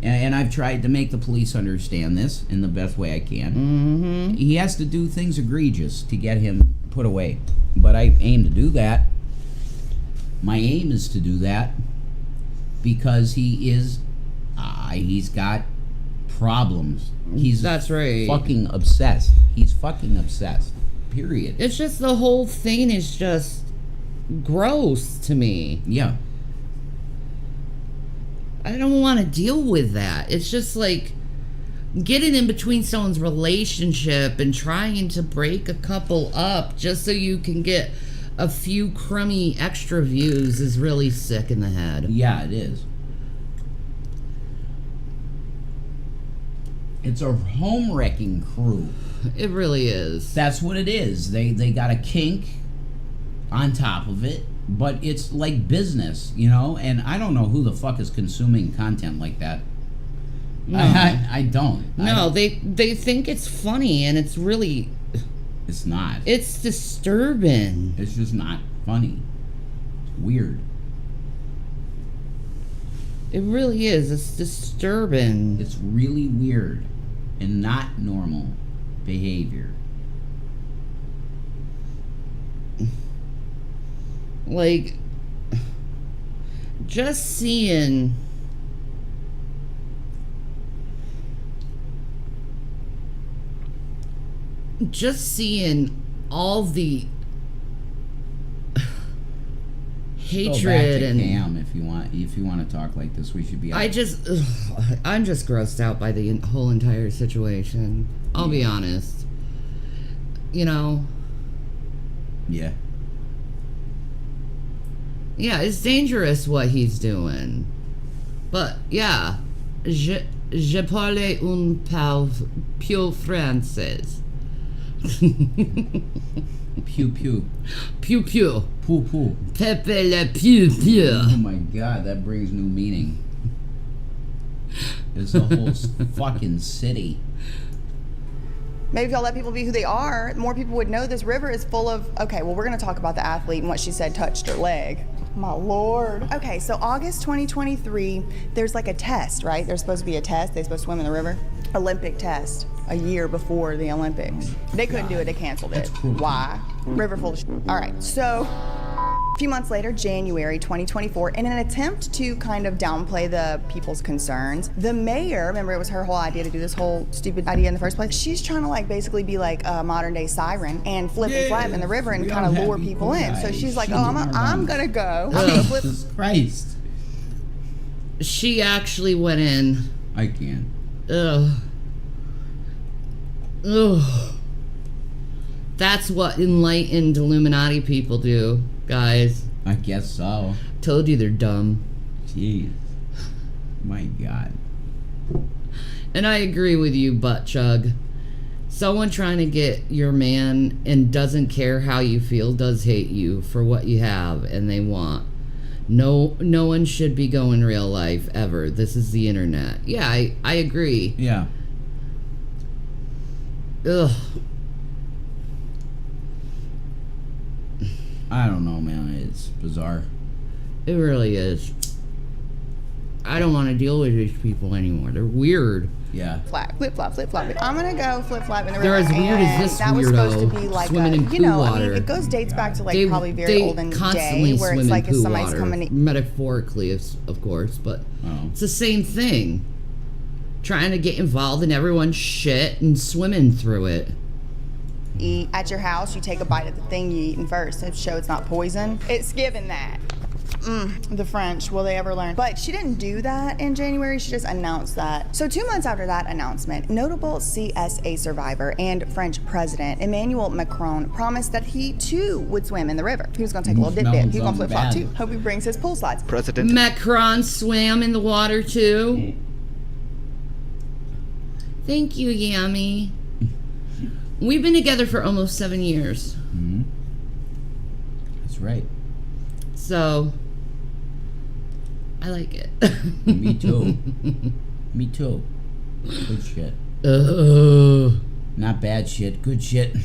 And I've tried to make the police understand this in the best way I can. Mm-hmm. He has to do things egregious to get him put away. But I aim to do that. My aim is to do that because he is, he's got problems. That's right. Fucking obsessed. He's fucking obsessed. Period. It's just the whole thing is just gross to me. Yeah. I don't want to deal with that. It's just like getting in between someone's relationship and trying to break a couple up just so you can get a few crummy extra views is really sick in the head. Yeah, it is. It's a home wrecking crew. It really is. That's what it is. They got a kink on top of it, but it's like business, you know? And I don't know who the fuck is consuming content like that. No. I don't. No, they think it's funny, and it's really... It's not. It's disturbing. It's just not funny. It's weird. It really is. It's disturbing. It's really weird and not normal behavior. Like, just seeing all the hatred and Cam, if you want to talk like this, we should be. I'm just grossed out by the whole entire situation. I'll be honest. You know. Yeah. Yeah, it's dangerous what he's doing. But yeah, je parle un peu français. Pew pew. Pew pew. Poo poo. Pepe le pew pew. Oh my god, that brings new meaning. It's a whole fucking city. Maybe if y'all let people be who they are, more people would know this river is full of... Okay, well, we're going to talk about the athlete and what she said touched her leg. My Lord. Okay, so August 2023, there's like a test, right? There's supposed to be a test. They're supposed to swim in the river. Olympic test a year before the Olympics. They couldn't do it. They canceled it. Why? River full of shit. All right, so... A few months later, January 2024, in an attempt to kind of downplay the people's concerns, the mayor, remember it was her whole idea to do this whole stupid idea in the first place, she's trying to like basically be like a modern day siren and flip and flap in the river and kind of lure people in. So she's like, I'm gonna go. I'm gonna flip. Jesus Christ. She actually went in. I can't. Ugh. Ugh. That's what enlightened Illuminati people do, guys. I guess so. Told you they're dumb. Jeez. My God. And I agree with you, Butt Chug. Someone trying to get your man and doesn't care how you feel does hate you for what you have and they want. No one should be going real life ever. This is the internet. Yeah, I agree. Yeah. Ugh. I don't know, man. It's bizarre. It really is. I don't want to deal with these people anymore. They're weird. Yeah. Flip flop. I'm gonna go flip flop in the river. They're as weird as this that weirdo was supposed to be like swimming in you poo know, water. I mean, it goes dates back to like probably very olden constantly day, where it's swim like in if poo somebody's water, coming in. metaphorically, of course, but it's the same thing. Trying to get involved in everyone's shit and swimming through it. Eat at your house, you take a bite of the thing you eating first to show it's not poison. It's given that. The French, will they ever learn? But she didn't do that in January, she just announced that. So 2 months after that announcement, notable CSA survivor and French President Emmanuel Macron promised that he too would swim in the river. He was gonna take a little dip. He was gonna flip flop too. Hope he brings his pool slides. President Macron swam in the water too. Thank you, Yami. We've been together for almost 7 years. Mm-hmm. That's right. So, I like it. Me too. Me too. Good shit. Not bad shit. Good shit.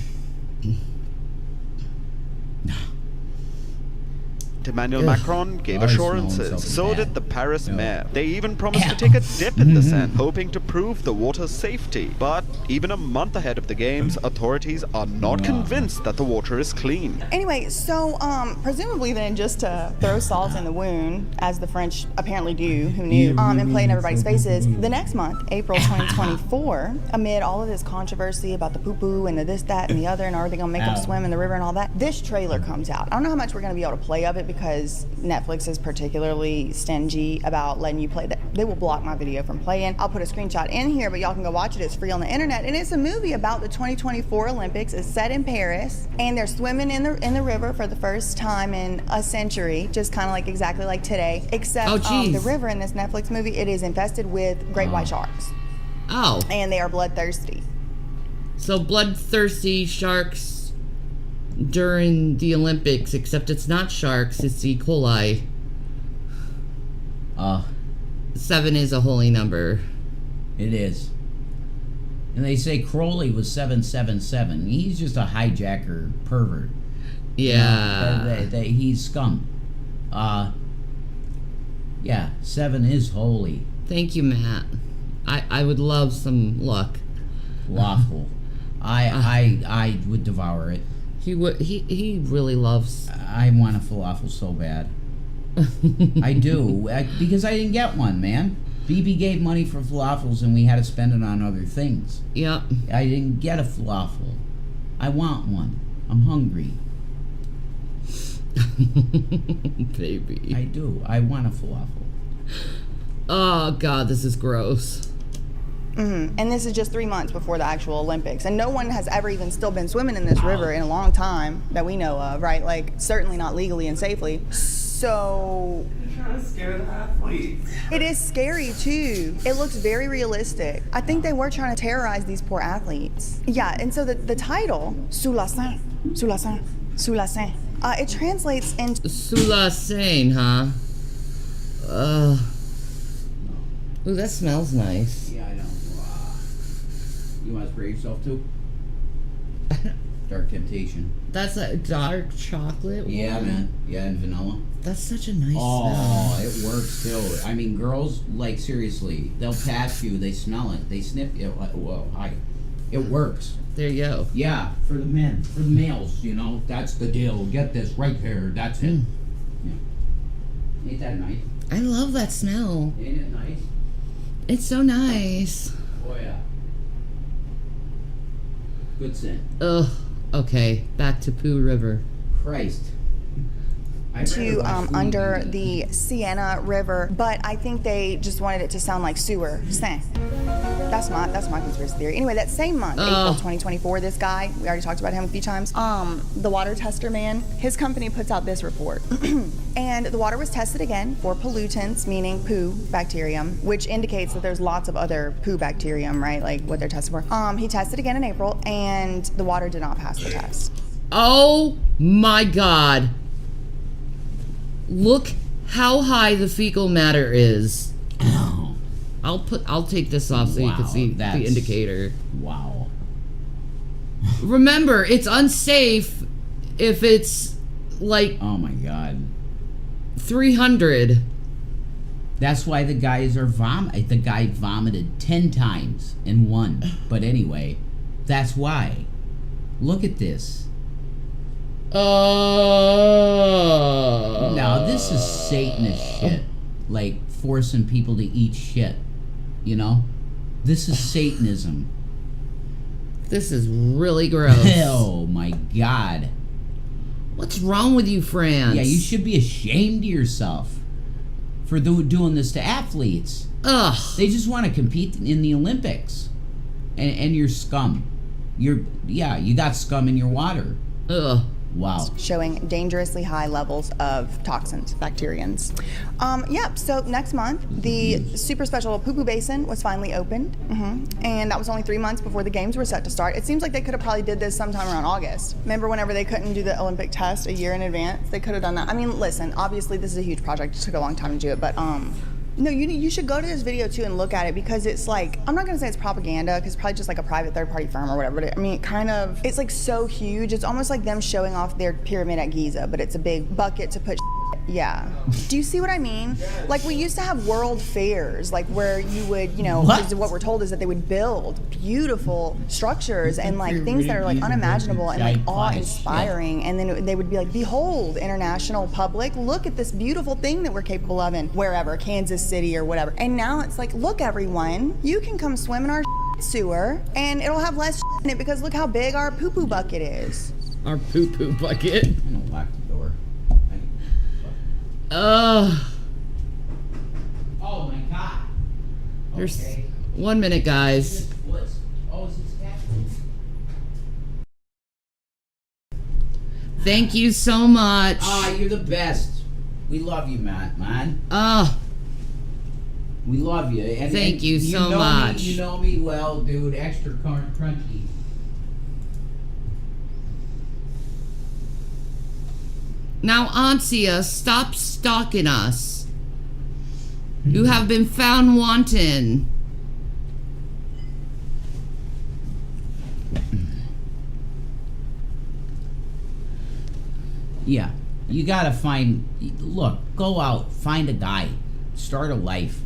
Emmanuel Macron gave assurances, so did the Paris mayor. They even promised to take a dip in the Seine, hoping to prove the water's safety. But even a month ahead of the games, authorities are not convinced that the water is clean. Anyway, so presumably then just to throw salt in the wound, as the French apparently do, who knew, and play in everybody's faces, the next month, April 2024, amid all of this controversy about the poo-poo and the this, that, and the other, and are they gonna make them swim in the river and all that, this trailer comes out. I don't know how much we're gonna be able to play of it because Netflix is particularly stingy about letting you play that. They will block my video from playing. I'll put a screenshot in here, but y'all can go watch it. It's free on the internet, and it's a movie about the 2024 Olympics. It's set in Paris, and they're swimming in the river for the first time in a century, just kind of like exactly like today, except the river in this Netflix movie, it is infested with great white sharks. Oh. And they are bloodthirsty. So bloodthirsty sharks during the Olympics, except it's not sharks, it's E. coli. 7 is a holy number. It is. And they say Crowley was 777. He's just a hijacker pervert. Yeah. He's scum. Yeah, 7 is holy. Thank you, Matt. I would love some luck. Waffle. I would devour it. He would. He really loves. I want a falafel so bad. I do, because I didn't get one, man. BB gave money for falafels and we had to spend it on other things. Yep. I didn't get a falafel. I want one. I'm hungry. Baby. I do. I want a falafel. Oh God, this is gross. Mm-hmm. And this is just 3 months before the actual Olympics, and no one has ever even still been swimming in this river in a long time that we know of, right? Like certainly not legally and safely. So You're trying to scare the athletes. It is scary too. It looks very realistic. I think they were trying to terrorize these poor athletes. Yeah, and so the title, Sous la Seine, Sous la Seine, Sous la Seine, it translates into Sous la Seine, huh? Ooh, that smells nice. Yeah, I know. You want to spray yourself too? Dark Temptation. That's a dark chocolate one? Yeah, man. Yeah, and vanilla. That's such a nice smell. Oh, it works too. I mean, girls, like, seriously, they'll pass you, they smell it, they sniff it. Whoa, hi. It works. There you go. Yeah, for the men, for the males, you know, that's the deal. Get this right here, that's it. Yeah. Ain't that nice? I love that smell. Ain't it nice? It's so nice. Oh, yeah. Good scent. Ugh. Okay, back to Pooh River. Christ. to under the Siena River, but I think they just wanted it to sound like sewer. That's my conspiracy theory. Anyway, that same month, April 2024, this guy, we already talked about him a few times, the water tester man, his company puts out this report. And the water was tested again for pollutants, meaning poo bacterium, which indicates that there's lots of other poo bacterium, right? Like what they're testing for. He tested again in April, and the water did not pass the test. Oh my God. Look how high the fecal matter is. I'll take this off so you can see the indicator. Wow. Remember, it's unsafe if it's like, oh my God, 300. That's why the guys are the guy vomited 10 times in one. But anyway, that's why. Look at this. Now this is Satanist shit. Like forcing people to eat shit. You know? This is Satanism. This is really gross. Oh my God. What's wrong with you, France? Yeah, you should be ashamed of yourself for doing this to athletes. Ugh. They just want to compete in the Olympics. And you're scum. You got scum in your water. Ugh. Wow. Showing dangerously high levels of toxins, bacterians. So next month, the super special poo-poo basin was finally opened. And that was only 3 months before the games were set to start. It seems like they could have probably did this sometime around August. Remember whenever they couldn't do the Olympic test a year in advance? They could have done that. I mean, listen, obviously this is a huge project. It took a long time to do it, but no, you should go to this video too and look at it, because it's like, I'm not gonna say it's propaganda, because it's probably just like a private third-party firm or whatever, but I mean, it's like so huge. It's almost like them showing off their pyramid at Giza, but it's a big bucket to put Yeah. Do you see what I mean? Like, we used to have world fairs, like where you would, what we're told is that they would build beautiful structures and like things that are like unimaginable and like awe-inspiring, and then they would be like, behold, international public, look at this beautiful thing that we're capable of in wherever, Kansas City or whatever. And now it's like, look everyone, you can come swim in our sewer and it'll have less in it because look how big our poo-poo bucket is. Our poo-poo bucket. I'm gonna lock the door. Oh my God. There's 1 minute, guys. Thank you so much. You're the best. We love you, man. We love you. And, Thank you so much. You know me well, dude. Extra crunchy. Now, Ansia, stop stalking us. You have been found wanton. Yeah, you gotta go out, find a guy, start a life.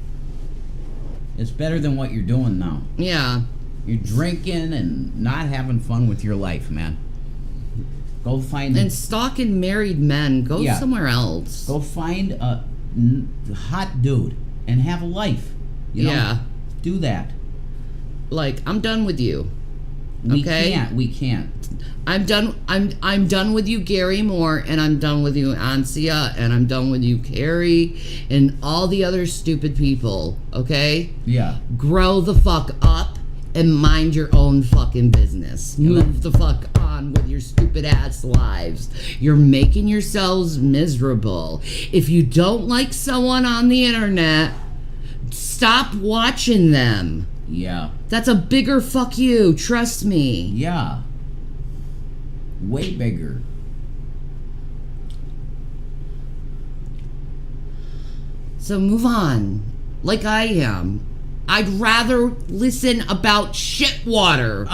It's better than what you're doing now. Yeah. You're drinking and not having fun with your life, man. Go find and stalking married men. Go somewhere else. Go find a hot dude and have a life. You know? Do that. Like, I'm done with you. We can't. I'm done. I'm done with you, Gary Moore, and I'm done with you, Ansia, and I'm done with you, Carrie, and all the other stupid people. Okay? Yeah. Grow the fuck up and mind your own fucking business. Move the fuck on with your stupid ass lives. You're making yourselves miserable. If you don't like someone on the internet, stop watching them. Yeah. That's a bigger fuck you, trust me. Yeah. Way bigger. So move on. Like I am. I'd rather listen about shit water.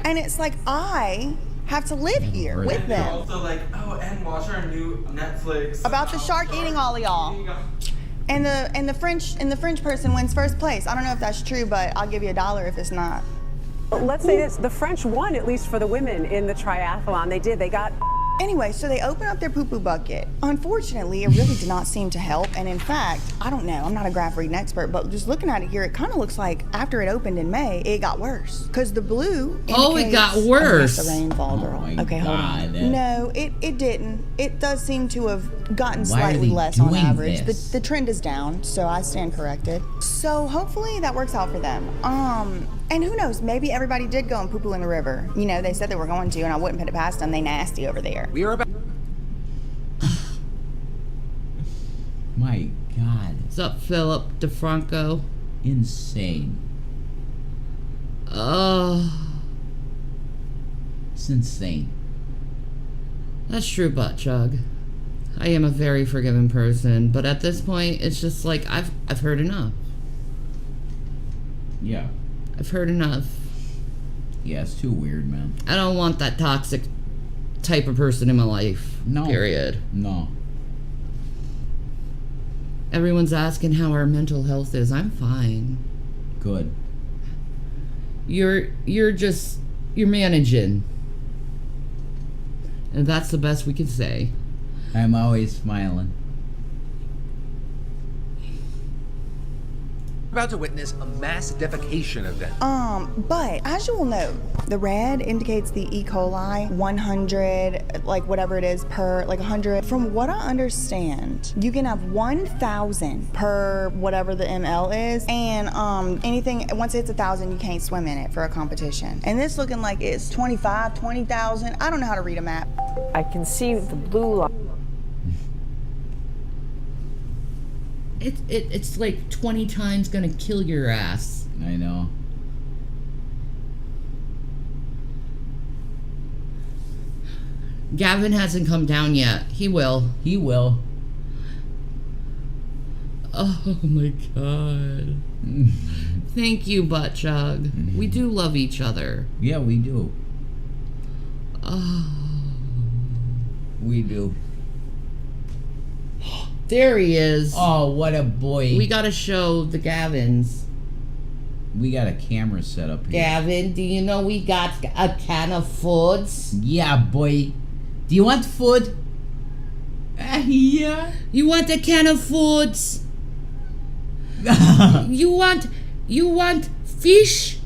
And it's like, I have to live here with them. Also like, and watch our new Netflix. About the shark eating all of y'all. And the French person wins first place. I don't know if that's true, but I'll give you $1 if it's not. Let's say this, the French won, at least for the women, in the triathlon. They did. They got Anyway, so they open up their poo-poo bucket. Unfortunately, it really did not seem to help. And in fact, I don't know, I'm not a graph reading expert, but just looking at it here, it kind of looks like after it opened in May, it got worse. Because the blue it got worse. The rainfall, girl. Okay, hold on. No, it didn't. It does seem to have gotten slightly less on average. The trend is down, so I stand corrected. So hopefully that works out for them. And who knows, maybe everybody did go and poo-poo in the river. You know, they said they were going to, and I wouldn't put it past them. They nasty over there. We are about... My God. What's up, Philip DeFranco? Insane. It's insane. That's true, butt chug. I am a very forgiving person, but at this point, it's just like, I've heard enough. Yeah. I've heard enough. Yeah, it's too weird, man. I don't want that toxic type of person in my life. No. Period. No. Everyone's asking how our mental health is. I'm fine. Good. You're managing. And that's the best we can say. I'm always smiling. About to witness a mass defecation event. But as you will note, the red indicates the E. coli 100, like whatever it is per, like 100. From what I understand, you can have 1,000 per whatever the ml is, and anything once it's 1,000, you can't swim in it for a competition. And this looking like it's 25, 20,000. I don't know how to read a map. I can see the blue line. It's like 20 times gonna kill your ass. I know. Gavin hasn't come down yet. He will. He will. Oh my God. Thank you, butt chug. We do love each other. Yeah, we do. Oh. We do. There he is. Oh, what a boy. We gotta show the Gavins. We got a camera set up here. Gavin, do you know we got a can of foods? Yeah, boy. Do you want food? Yeah. You want a can of foods? You want fish?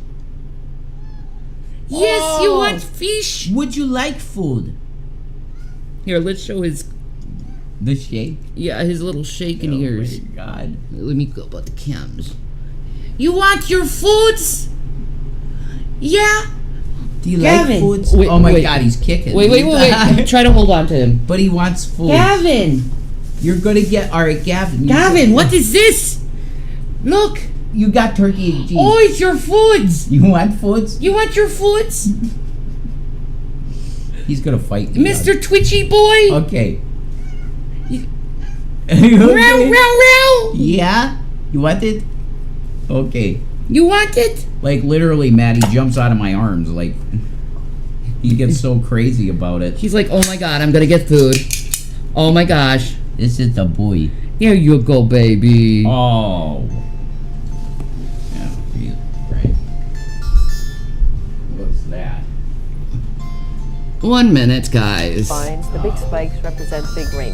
Yes, you want fish? Would you like food? Here, let's show his... The shake? Yeah, his little shaking ears. Oh my God. Let me go about the cams. You want your foods? Yeah? Do you Gavin. like foods? Wait, oh my God, he's kicking. Wait. Try to hold on to him. But he wants food. Gavin! You're gonna get... Alright, Gavin. Gavin, what is this? Look! You got turkey and cheese. Oh, it's your foods! You want foods? You want your foods? He's gonna fight you. Mr. Twitchy boy! Okay. Row. Yeah? You want it? Okay. You want it? Like, literally, Matt, he jumps out of my arms. Like, he gets so crazy about it. He's like, oh my God, I'm gonna get food. Oh my gosh. This is the boy. Here you go, baby. Oh. Yeah, geez. Right. What's that? 1 minute, guys. Finds the big spikes represent big rain.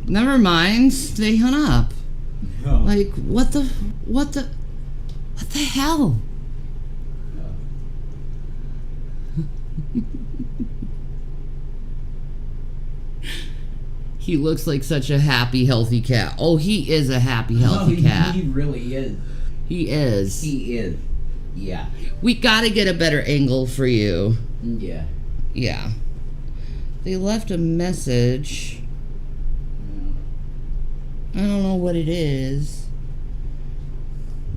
Never mind. They hung up. No. Like, what the hell? He looks like such a happy, healthy cat. Oh, he is a happy, healthy cat. He really is. He is. He is. Yeah. We gotta get a better angle for you. Yeah. Yeah. They left a message. I don't know what it is.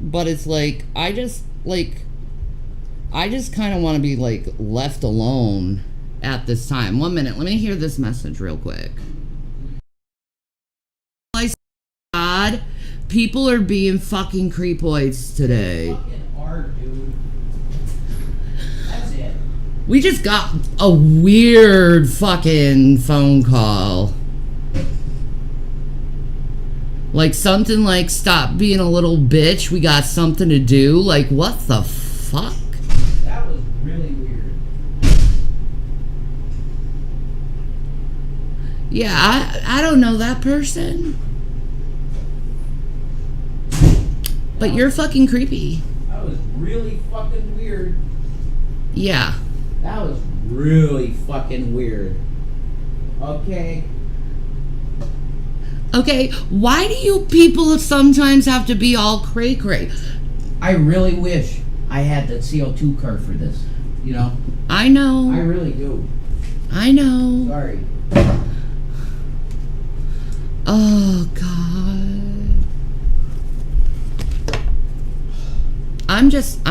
But it's like, I just kind of want to be, like, left alone at this time. 1 minute. Let me hear this message real quick. God, people are being fucking creepoids today. Fucking hard, dude. That's it. We just got a weird fucking phone call. Like something like, stop being a little bitch, we got something to do. Like, what the fuck? That was really weird. Yeah, I don't know that person. But you're fucking creepy. That was really fucking weird. Yeah. That was really fucking weird. Okay. Okay, why do you people sometimes have to be all cray-cray? I really wish I had the CO2 card for this. You know? I know. I really do. I know. Sorry. Oh, God. I'm just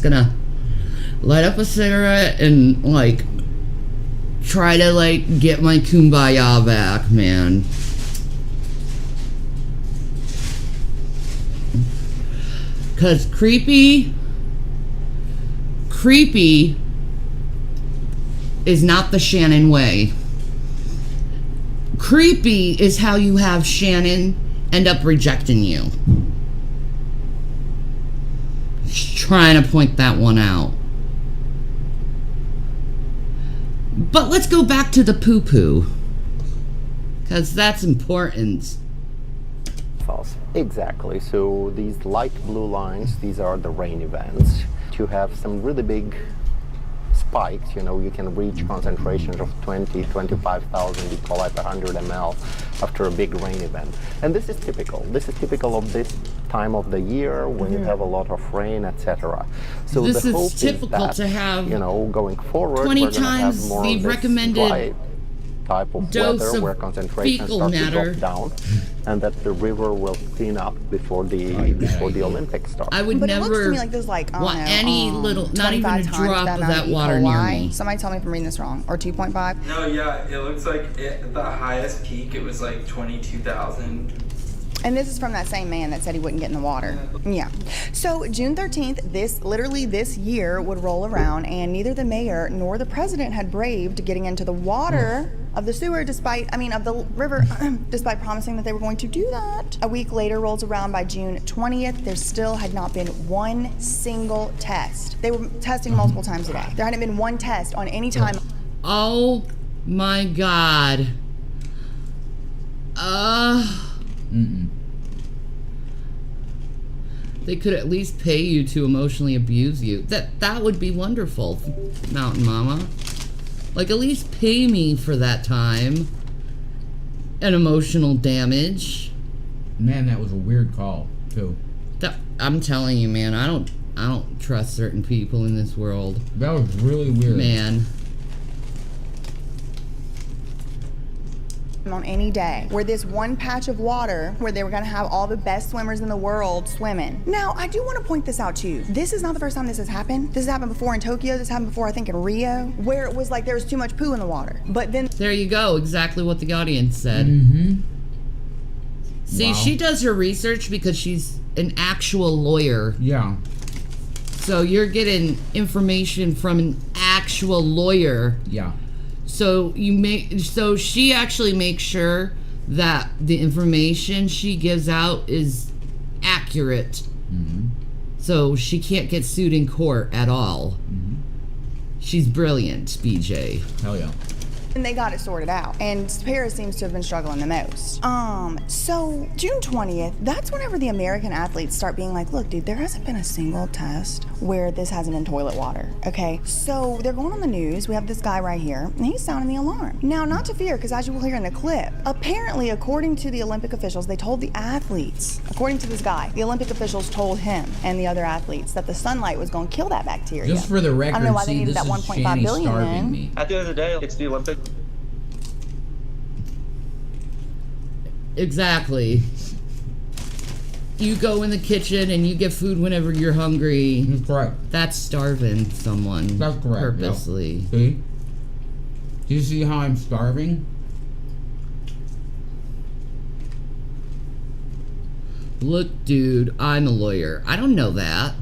gonna light up a cigarette and, like, try to, like, get my kumbaya back, man. Because creepy is not the Shannon way. Creepy is how you have Shannon end up rejecting you. Just trying to point that one out. But let's go back to the poo-poo. Because that's important. False. Exactly. So these light blue lines, these are the rain events. You have some really big spikes, you know, you can reach concentrations of 20, 25,000 E. coli per 100 ml after a big rain event. And this is typical. This is typical of this time of the year when you have a lot of rain, etc. So this the hope is typical that, to have, you know, going forward, 20 we're times have more the of this recommended dry type of dose weather of where concentrations fecal start matter. to drop down, and that the river will clean up before the Olympics start. I would But never it looks to me like there's like, I don't want know, any little, not even a 25 times drop of amount that E. water near coli. me. Somebody tell me if I'm reading this wrong. Or 2.5. No, yeah, it looks like the highest peak, it was like 22,000. And this is from that same man that said he wouldn't get in the water. Yeah. So June 13th, this year would roll around, and neither the mayor nor the president had braved getting into the water of the sewer of the river, despite promising that they were going to do that. A week later rolls around. By June 20th, there still had not been one single test. They were testing multiple times a day. There hadn't been one test on any time. Oh my God. They could at least pay you to emotionally abuse you. That would be wonderful, Mountain Mama. Like, at least pay me for that time and emotional damage. Man, that was a weird call, too. I'm telling you, man, I don't trust certain people in this world. That was really weird. Man. On any day where this one patch of water where they were going to have all the best swimmers in the world swimming. Now, I do want to point this out too. This is not the first time this has happened. This has happened before in Tokyo. This happened before, I think, in Rio, where it was like there was too much poo in the water. But then there you go, exactly what the audience said. See, Wow. she does her research because she's an actual lawyer. Yeah. So you're getting information from an actual lawyer. Yeah. So she actually makes sure that the information she gives out is accurate. So she can't get sued in court at all. She's brilliant, BJ. Hell yeah. and they got it sorted out. And Paris seems to have been struggling the most. So June 20th, that's whenever the American athletes start being like, look, dude, there hasn't been a single test where this hasn't been toilet water, okay? So they're going on the news. We have this guy right here, and he's sounding the alarm. Now, not to fear, because as you will hear in the clip, apparently, according to the Olympic officials, they told the athletes, according to this guy, the Olympic officials told him and the other athletes that the sunlight was going to kill that bacteria. Just for the record, I don't know why see, they needed this that is 1.5 Shanny billion starving then. me. At the end of the day, it's the Olympic. Exactly. You go in the kitchen and you get food whenever you're hungry. That's correct. That's starving someone. That's correct. Purposely. Yep. See? Do you see how I'm starving? Look, dude, I'm a lawyer. I don't know that.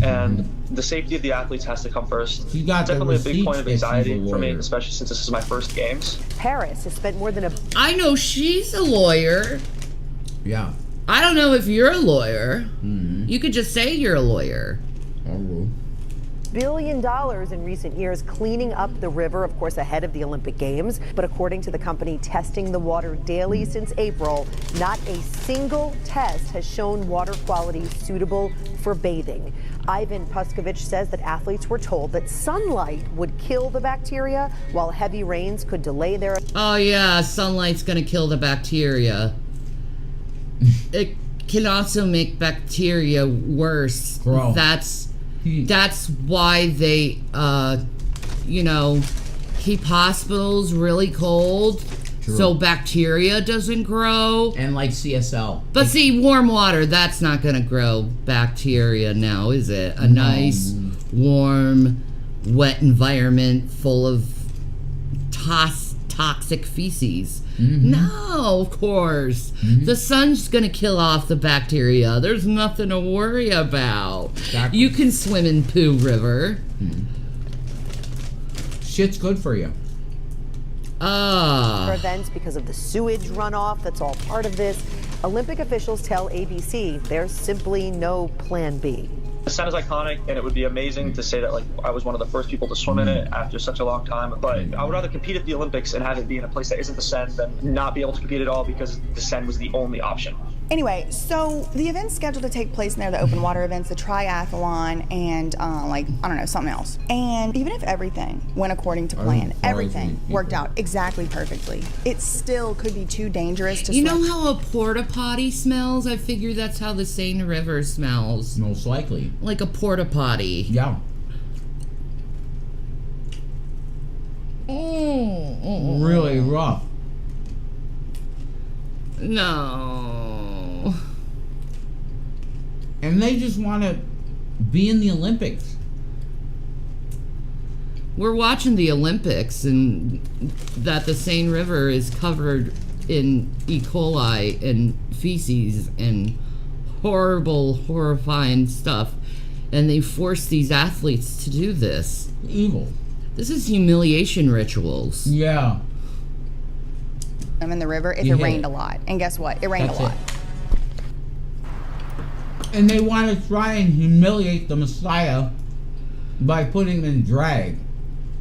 And the safety of the athletes has to come first. You got definitely a the big point of receipts that she's anxiety a for me, lawyer. especially since this is my first games. Paris has spent more than a... I know she's a lawyer. Yeah. I don't know if you're a lawyer. Mm-hmm. You could just say you're a lawyer. I will. billion in recent years cleaning up the river, of course, ahead of the Olympic Games. But according to the company testing the water daily since April, not a single test has shown water quality suitable for bathing. Ivan Puskovich says that athletes were told that sunlight would kill the bacteria, while heavy rains could delay their... Oh yeah, sunlight's gonna kill the bacteria. It can also make bacteria worse. Grow. That's why they, keep hospitals really cold. True. So bacteria doesn't grow. And like CSL. But see, warm water, that's not going to grow bacteria now, is it? A nice, warm, wet environment full of toxic feces. No, of course. The sun's going to kill off the bacteria. There's nothing to worry about. Exactly. You can swim in Pooh River. Shit's good for you. For events because of the sewage runoff. That's all part of this. Olympic officials tell ABC there's simply no plan B. The Seine is iconic, and it would be amazing to say that I was one of the first people to swim in it after such a long time. But I would rather compete at the Olympics and have it be in a place that isn't the Seine than not be able to compete at all because the Seine was the only option. Anyway, so the events scheduled to take place in there, the open water events, the triathlon, and something else. And even if everything went according to plan, everything worked out exactly perfectly, it still could be too dangerous to swim. You know how a porta potty smells? I figure that's how the Seine River smells. Most likely. Like a porta potty. Yeah. Really rough. No. And they just want to be in the Olympics. We're watching the Olympics, and that the Seine River is covered in E. coli and feces and horrible, horrifying stuff. And they force these athletes to do this. Evil. This is humiliation rituals. Yeah. I'm in the river if it rained a lot. And guess what? It rained a lot. And they want to try and humiliate the Messiah by putting him in drag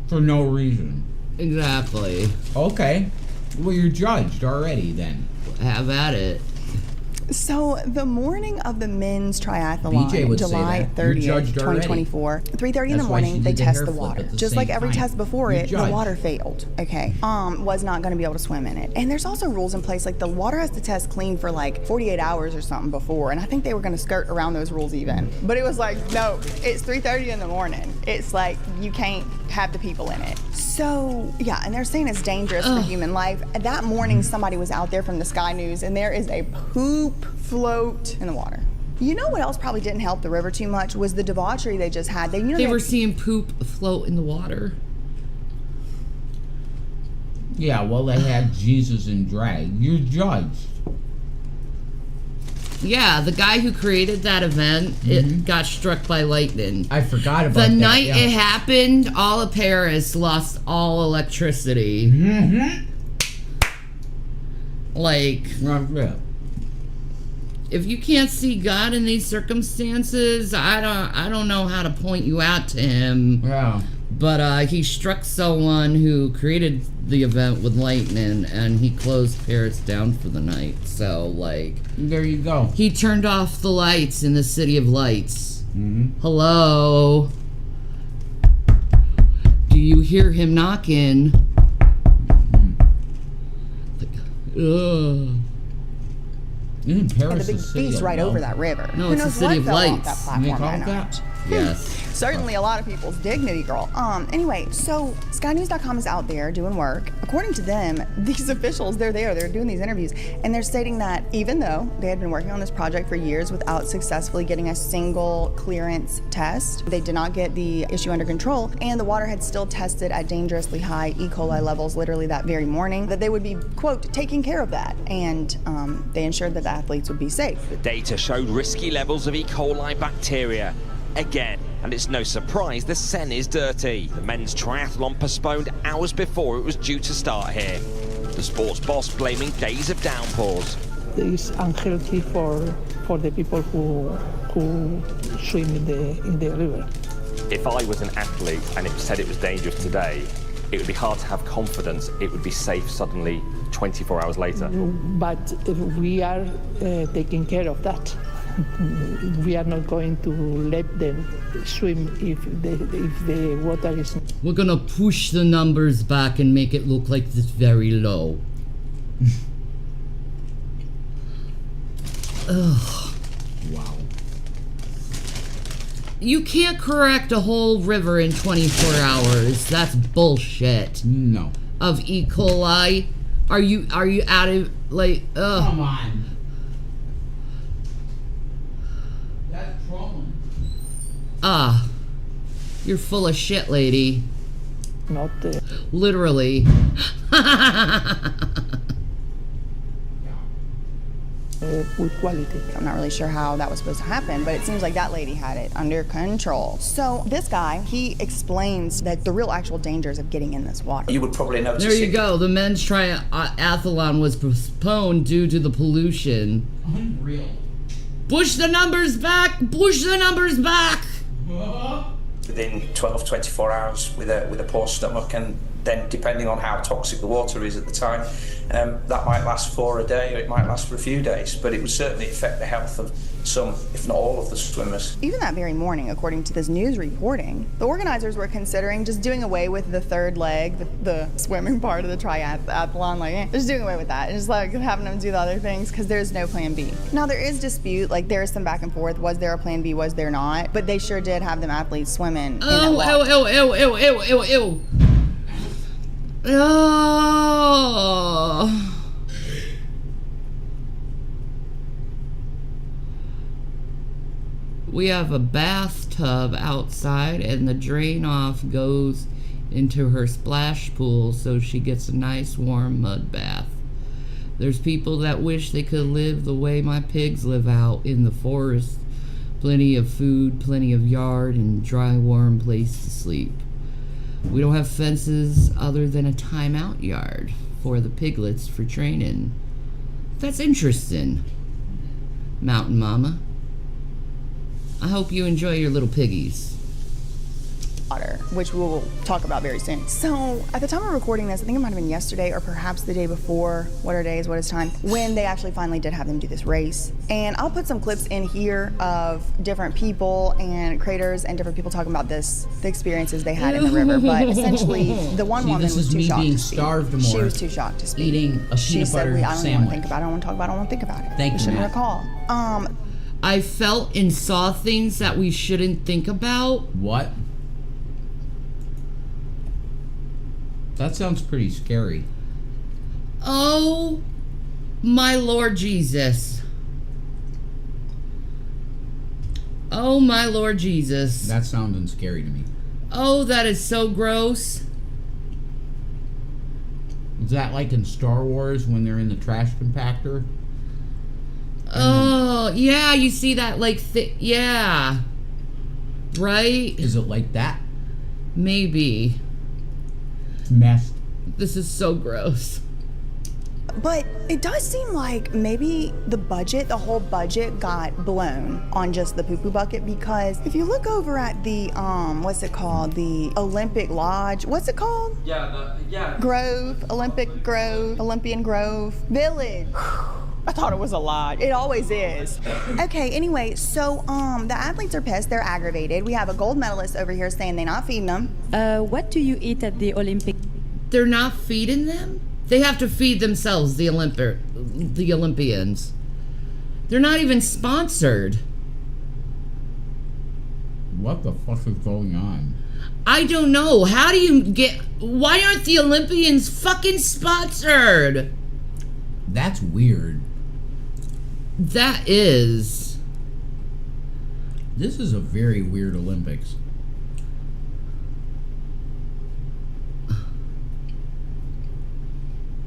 for no reason. Exactly. Okay. Well, you're judged already then. Have at it. So the morning of the men's triathlon, BJ would July say that. 30th, 2024, 3:30 in the morning, they test the water. Just like every test before it, the water failed. Okay, was not going to be able to swim in it. And there's also rules in place, like the water has to test clean for like 48 hours or something before. And I think they were going to skirt around those rules even. But it was like, no, it's 3:30 in the morning. It's like you can't have the people in it. So yeah, and they're saying it's dangerous for human life. That morning, somebody was out there from the Sky News, and there is a poop float in the water. You know what else probably didn't help the river too much was the debauchery they just had. They were seeing poop float in the water. Yeah, well, they had Jesus in drag. You're judged. Yeah, the guy who created that event, it got struck by lightning. I forgot about that. The night it happened, all of Paris lost all electricity. Like, if you can't see God in these circumstances, I don't know how to point you out to him. Yeah. But he struck someone who created the event with lightning, and he closed Paris down for the night. So, like, there you go. He turned off the lights in the City of Lights. Hello? Do you hear him knocking? Isn't Paris and the big beast right over that river. No, Who it's knows the City what of fell off Lights. that platform They call that it night. that? Yes. Certainly a lot of people's dignity, girl. Anyway, so SkyNews.com is out there doing work. According to them, these officials, they're doing these interviews, and they're stating that even though they had been working on this project for years without successfully getting a single clearance test, they did not get the issue under control, and the water had still tested at dangerously high E. coli levels literally that very morning, that they would be, quote, taking care of that, and they ensured that the athletes would be safe. The data showed risky levels of E. coli bacteria. Again, and it's no surprise the Seine is dirty. The men's triathlon postponed hours before it was due to start here. The sports boss blaming days of downpours. It's unhealthy for the people who swim in the river. If I was an athlete and it said it was dangerous today, it would be hard to have confidence it would be safe suddenly 24 hours later. But we are taking care of that. We are not going to let them swim if the water is... We're gonna push the numbers back and make it look like it's very low. Ugh. Wow. You can't correct a whole river in 24 hours. That's bullshit. No. Of E. coli. Are you out of, like, ugh. Come on. That's trolling. Ah. You're full of shit, lady. Not literally. With quality. I'm not really sure how that was supposed to happen, but it seems like that lady had it under control. So this guy, he explains that the real actual dangers of getting in this water. You would probably notice. There you go. The men's triathlon was postponed due to the pollution. Unreal. Push the numbers back. Push the numbers back. Within 12, 24 hours with a poor stomach, and then depending on how toxic the water is at the time, that might last for a day or it might last for a few days, but it would certainly affect the health of some, if not all, of the swimmers. Even that very morning, according to this news reporting, the organizers were considering just doing away with the third leg, the swimming part of the triathlon, like just doing away with that and just like having them do the other things because there's no plan B. Now there is dispute, like there is some back and forth. Was there a plan B? Was there not? But they sure did have them athletes swimming. Oh, ew. Oh. We have a bathtub outside and the drain off goes into her splash pool so she gets a nice warm mud bath. There's people that wish they could live the way my pigs live out in the forest. Plenty of food, plenty of yard, and dry warm place to sleep. We don't have fences other than a timeout yard for the piglets for training. That's interesting, Mountain Mama. I hope you enjoy your little piggies. Water, which we will talk about very soon. So at the time of recording this, I think it might have been yesterday or perhaps the day before, what are days, what is time, when they actually finally did have them do this race. And I'll put some clips in here of different people and creators and different people talking about this, the experiences they had in the river. But essentially, the one woman was too shocked to speak. She was too shocked to speak. Eating a peanut butter I don't sandwich. want to think about it. I don't want to talk about it. I don't want to think about it. Thank you, shouldn't Matt. recall. I felt and saw things that we shouldn't think about. What? That sounds pretty scary. Oh, my Lord Jesus. Oh, my Lord Jesus. That sounded scary to me. Oh, that is so gross. Is that like in Star Wars when they're in the trash compactor? Oh, yeah, you see that, like, yeah. Right? Is it like that? Maybe. Messed. This is so gross. But it does seem like maybe the whole budget got blown on just the poo-poo bucket, because if you look over at the, what's it called? The Olympic Lodge. What's it called? Grove. Olympian Grove Village. I thought it was a lodge. It always is. Okay, anyway, so the athletes are pissed. They're aggravated. We have a gold medalist over here saying they're not feeding them. What do you eat at the Olympic? They're not feeding them? They have to feed themselves, the Olympians. They're not even sponsored. What the fuck is going on? I don't know. How do you why aren't the Olympians fucking sponsored? That's weird. That is. This is a very weird Olympics.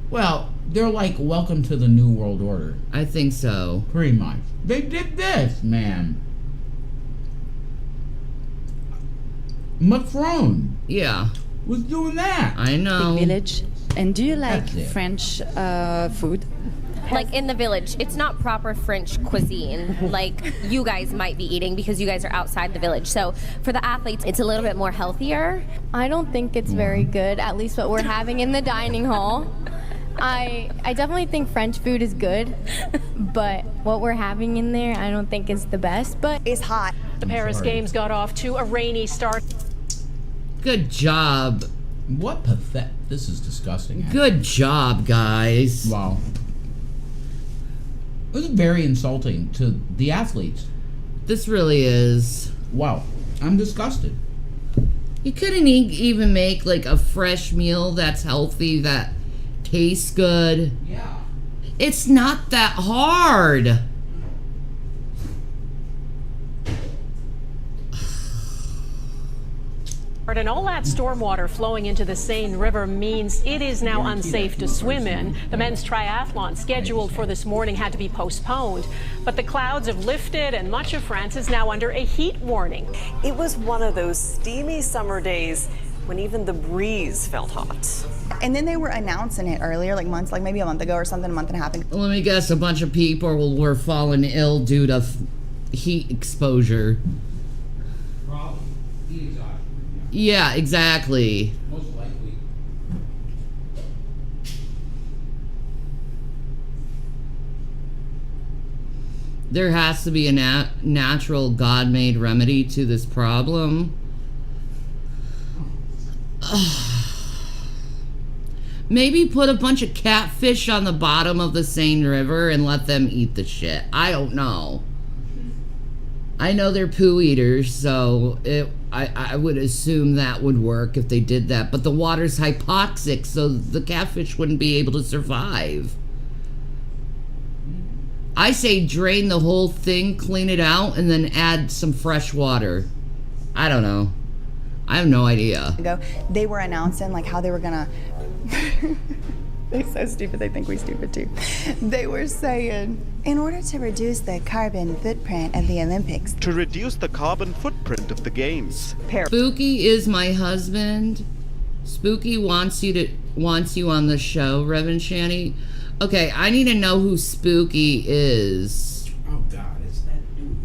Well, they're like, welcome to the New World Order. I think so. Pretty much. They did this, man. Macron. Yeah. Was doing that. I know. Village. And do you like French food? like in the village. It's not proper French cuisine like you guys might be eating because you guys are outside the village. So for the athletes, it's a little bit more healthier. I don't think it's very good, at least what we're having in the dining hall. I definitely think French food is good, but what we're having in there I don't think is the best, but it's hot. The Paris Games got off to a rainy start. Good job. What pathetic. This is disgusting. Good job, guys. Wow. It was very insulting to the athletes. This really is. Wow. I'm disgusted. You couldn't even make like a fresh meal that's healthy, that tastes good. Yeah. It's not that hard. And all that stormwater flowing into the Seine River means it is now unsafe to swim in. The men's triathlon scheduled for this morning had to be postponed, but the clouds have lifted and much of France is now under a heat warning. It was one of those steamy summer days when even the breeze felt hot. And then they were announcing it earlier, like months, like maybe a month ago or something, a month and a half ago. Let me guess, a bunch of people were falling ill due to heat exposure. Yeah, exactly. Most likely. There has to be a natural God-made remedy to this problem. Maybe put a bunch of catfish on the bottom of the Seine River and let them eat the shit. I don't know. I know they're poo eaters, so I would assume that would work if they did that. But the water's hypoxic, so the catfish wouldn't be able to survive. I say drain the whole thing, clean it out, and then add some fresh water. I don't know. I have no idea. They were announcing like how they were gonna... They're so stupid, they think we're stupid too. They were saying, in order to reduce the carbon footprint of the Olympics. To reduce the carbon footprint of the games. Spooky is my husband. Spooky wants you on the show, Reverend Shanny. Okay, I need to know who Spooky is. Oh God, it's that dude.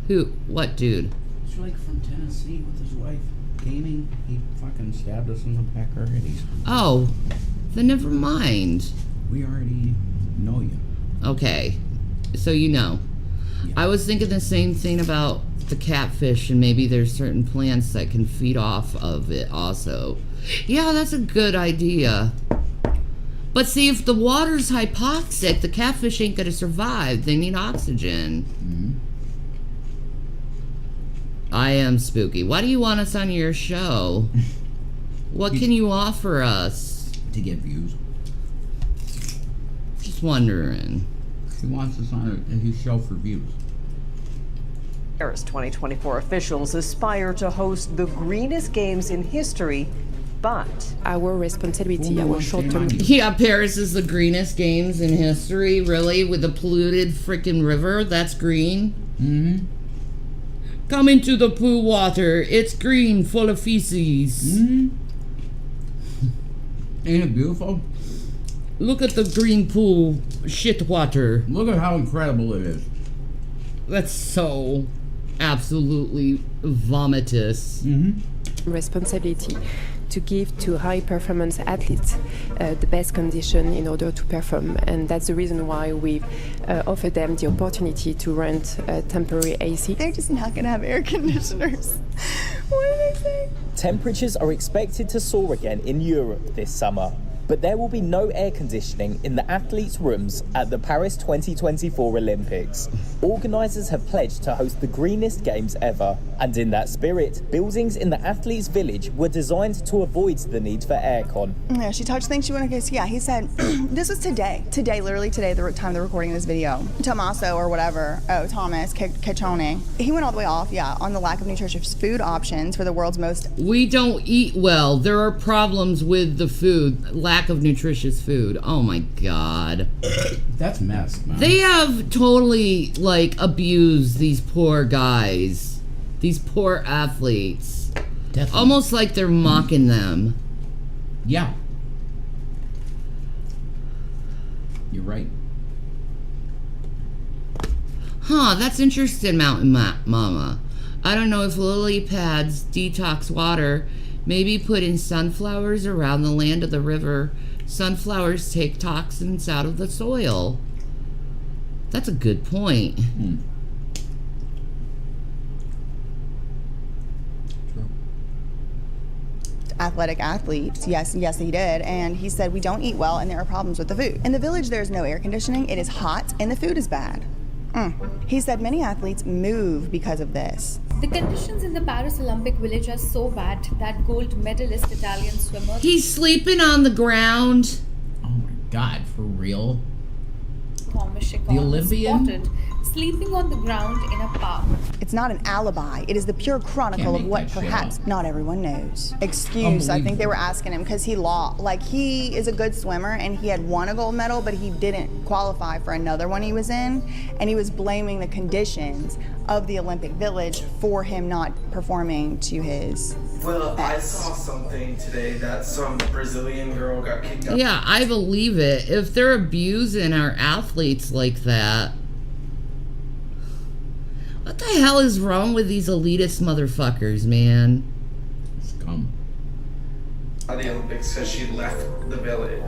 Who? What dude? It's like from Tennessee with his wife gaming. He fucking stabbed us in the back already. Oh. Then never mind. We already know you. Okay. So you know. Yeah. I was thinking the same thing about the catfish, and maybe there's certain plants that can feed off of it also. Yeah, that's a good idea. But see, if the water's hypoxic, the catfish ain't gonna survive. They need oxygen. Mm-hmm. I am Spooky. Why do you want us on your show? What can you offer us? To get views. Just wondering. He wants us on his show for views. Paris 2024 officials aspire to host the greenest games in history, but our responsibility, our short-term... Yeah, Paris is the greenest games in history, really, with the polluted freaking river. That's green. Mm-hmm. Come into the pool water. It's green, full of feces. Mm-hmm. Ain't it beautiful? Look at the green pool shit water. Look at how incredible it is. That's so absolutely vomitous. Mm-hmm. Responsibility to give to high performance athletes the best condition in order to perform, and that's the reason why we offer them the opportunity to rent temporary AC. They're just not gonna have air conditioners. What did I say? Temperatures are expected to soar again in Europe this summer, but there will be no air conditioning in the athletes' rooms at the Paris 2024 Olympics. Organisers have pledged to host the greenest games ever, and in that spirit, buildings in the athletes' village were designed to avoid the need for aircon. Yeah, she touched things she wouldn't guess. Yeah, he said, this was today, literally today, the time they're recording this video. Tommaso or whatever, Thomas Caccione, he went all the way off, on the lack of nutritious food options for the world's most... We don't eat well. There are problems with the food, lack of nutritious food. Oh my God. That's messed, man. They have totally, abused these poor guys. These poor athletes. Definitely. Almost like they're mocking them. Yeah. You're right. Huh, that's interesting, Mountain Mama. I don't know if lily pads detox water. Maybe put in sunflowers around the land of the river. Sunflowers take toxins out of the soil. That's a good point. Athletic athletes. Yes, he did. And he said, we don't eat well and there are problems with the food. In the village, there's no air conditioning. It is hot and the food is bad. He said many athletes move because of this. The conditions in the Paris Olympic Village are so bad that gold medalist Italian swimmer... He's sleeping on the ground. Oh my God, for real? Thomas The Chacon was Olympian? spotted sleeping on the ground in a park. It's not an alibi. It is the pure chronicle of what perhaps not everyone knows. Excuse, I think they were asking him because he lost. Like, he is a good swimmer and he had won a gold medal, but he didn't qualify for another one he was in. And he was blaming the conditions of the Olympic Village for him not performing to his Well, I best. saw something today that some Brazilian girl got kicked out. Yeah, I believe it. If they're abusing our athletes like that, what the hell is wrong with these elitist motherfuckers, man? Scum. At the Olympics because she left the village.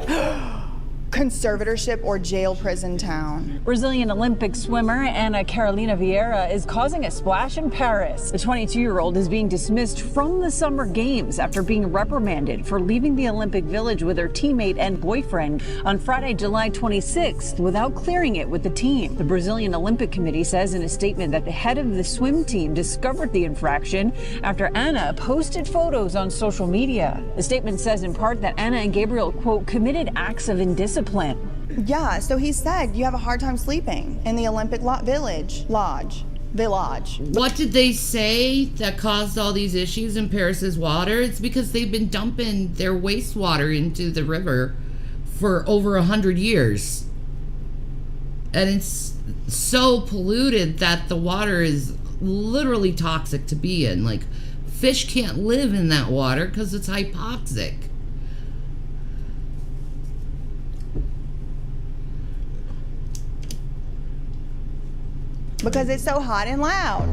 Conservatorship or jail prison town. Brazilian Olympic swimmer Ana Carolina Vieira is causing a splash in Paris. The 22-year-old is being dismissed from the Summer Games after being reprimanded for leaving the Olympic Village with her teammate and boyfriend on Friday, July 26th, without clearing it with the team. The Brazilian Olympic Committee says in a statement that the head of the swim team discovered the infraction after Ana posted photos on social media. The statement says in part that Ana and Gabriel, quote, committed acts of indiscipline. Yeah, so he said you have a hard time sleeping in the Olympic Village. What did they say that caused all these issues in Paris's water? It's because they've been dumping their wastewater into the river for over 100 years. And it's so polluted that the water is literally toxic to be in. Like, fish can't live in that water because it's hypoxic. Because it's so hot and loud.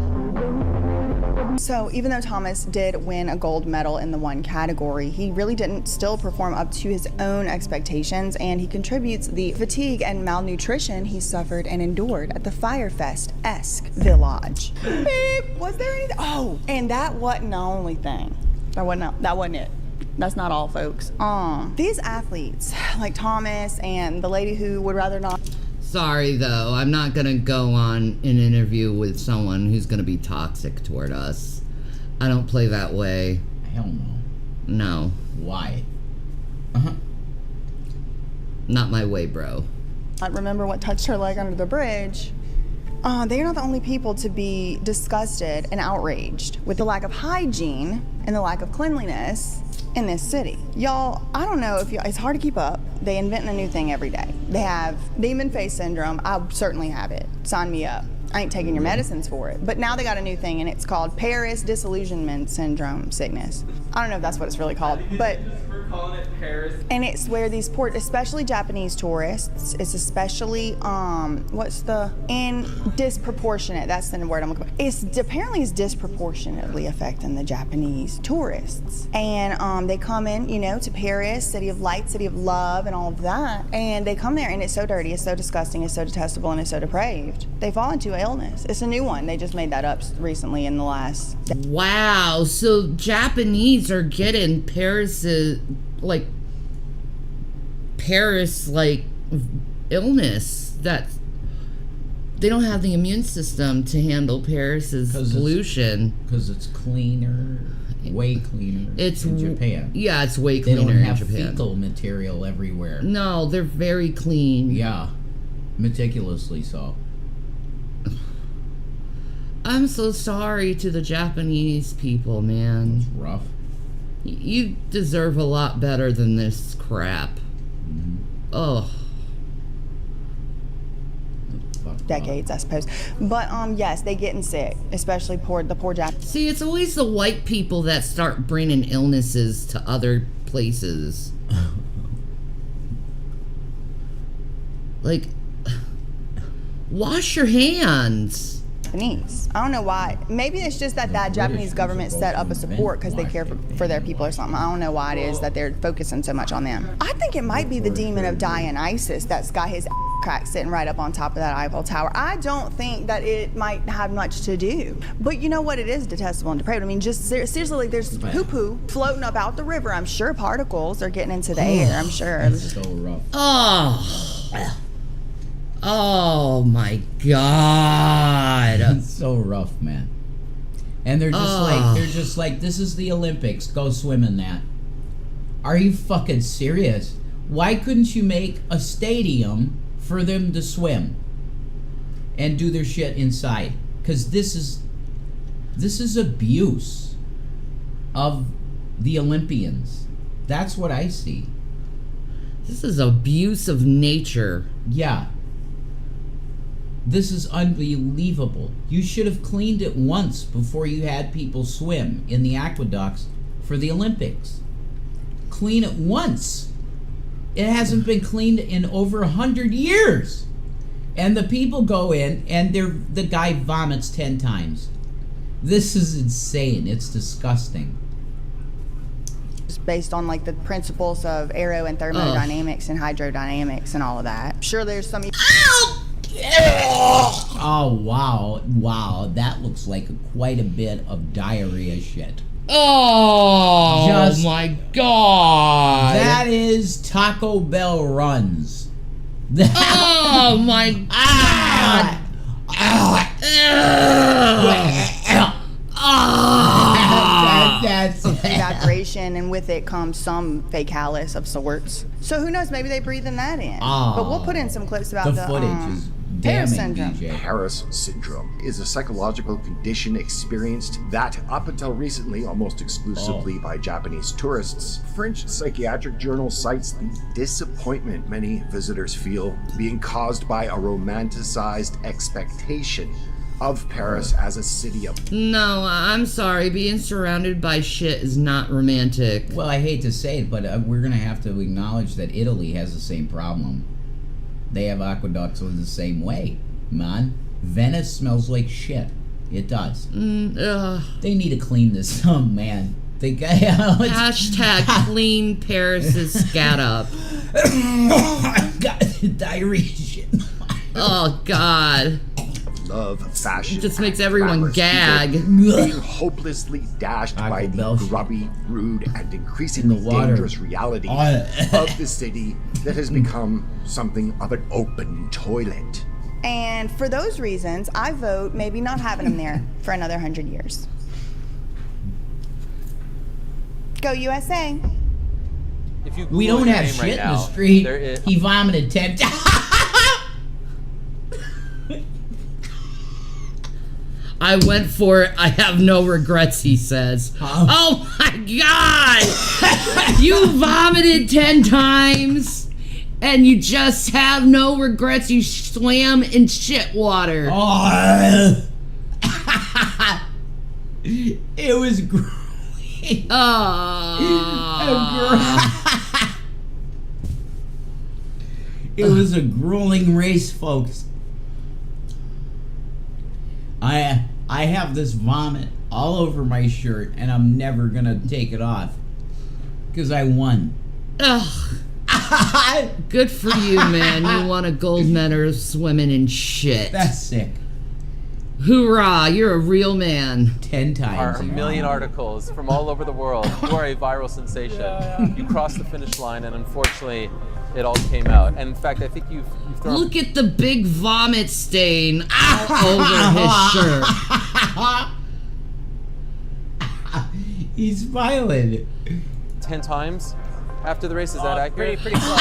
So even though Thomas did win a gold medal in the one category, he really didn't still perform up to his own expectations, and he contributes the fatigue and malnutrition he suffered and endured at the Firefest-esque village. Beep. Was there anything? Oh, and that wasn't the only thing. That wasn't it. That's not all, folks. These athletes, like Thomas and the lady who would rather not... Sorry, though, I'm not gonna go on an interview with someone who's gonna be toxic toward us. I don't play that way. Hell no. No. Why? Not my way, bro. I remember what touched her leg under the bridge. They are not the only people to be disgusted and outraged with the lack of hygiene and the lack of cleanliness in this city. Y'all, I don't know if it's hard to keep up. They invent a new thing every day. They have demon face syndrome. I certainly have it. Sign me up. I ain't taking your medicines for it. But now they got a new thing, and it's called Paris disillusionment syndrome sickness. I don't know if that's what it's really called, but We're calling it Paris. and it's where these especially Japanese tourists, it's especially disproportionate. That's the word I'm looking for. Apparently it's disproportionately affecting the Japanese tourists, and they come in, to Paris, city of light, city of love, and all of that, and they come there, and it's so dirty, it's so disgusting, it's so detestable, and it's so depraved. They fall into illness. It's a new one. They just made that up recently in the last. Wow, so Japanese are getting Paris illness that they don't have the immune system to handle Paris's pollution. Because it's cleaner, way cleaner in Japan. Yeah, it's way cleaner in Japan. They don't have fecal material everywhere. No, they're very clean. Yeah, meticulously so. I'm so sorry to the Japanese people, man. It's rough. You deserve a lot better than this crap. Oh. Decades, I suppose. But yes, they getting sick, especially the poor Japanese. See, it's always the white people that start bringing illnesses to other places. Wash your hands. Japanese. I don't know why. Maybe it's just that Japanese government set up a support because they care for their people or something. I don't know why it is that they're focusing so much on them. I think it might be the demon of Dionysus that's got his crack sitting right up on top of that Eiffel Tower. I don't think that it might have much to do. But you know what? It is detestable and depraved. I mean, just seriously, there's poo-poo floating up out the river. I'm sure particles are getting into the air. I'm sure. That's so rough. Oh my God. It's so rough, man. And they're just like, this is the Olympics. Go swim in that. Are you fucking serious? Why couldn't you make a stadium for them to swim and do their shit inside? Because this is abuse of the Olympians. That's what I see. This is abuse of nature. Yeah. This is unbelievable. You should have cleaned it once before you had people swim in the aqueducts for the Olympics. Clean it once. It hasn't been cleaned in over 100 years. And the people go in and the guy vomits 10 times. This is insane. It's disgusting. Just based on like the principles of aero and thermodynamics and hydrodynamics and all of that. I'm sure there's some... Oh, wow, that looks like quite a bit of diarrhea shit. Oh, my God. That is Taco Bell runs. Oh, my God. That's evaporation, and with it comes some fecalis of sorts. So who knows? Maybe they breathing that in. But we'll put in some clips about the footage is Paris damning, syndrome. DJ. Paris syndrome is a psychological condition experienced that, up until recently, almost exclusively by Japanese tourists. French psychiatric journal cites the disappointment many visitors feel being caused by a romanticized expectation of Paris as a city of... No, I'm sorry. Being surrounded by shit is not romantic. Well, I hate to say it, but we're going to have to acknowledge that Italy has the same problem. They have aqueducts in the same way, man. Venice smells like shit. It does. They need to clean this up, man. Hashtag clean Paris' scat up. Got diarrhea shit. Oh, God. Love fashion. It just makes everyone gag. Being hopelessly dashed by the grubby, rude, and increasingly dangerous reality of the city that has become something of an open toilet. And for those reasons, I vote maybe not having them there for another 100 years. Go USA. If you We don't have shit in the street. He vomited 10 times. I went for it. I have no regrets, he says. Oh my God! You vomited 10 times and you just have no regrets. You swam in shit water. Oh. It was grueling. It was a grueling race, folks. I have this vomit all over my shirt, and I'm never gonna take it off because I won. Ugh. Good for you, man. You won a gold medal swimming in shit. That's sick. Hoorah! You're a real man. 10 times. Are a million articles from all over the world. You are a viral sensation. You crossed the finish line, and unfortunately, it all came out. And in fact, I think you've thrown... Look at the big vomit stain all over his shirt. He's smiling. 10 times after the race, is that accurate? Pretty close.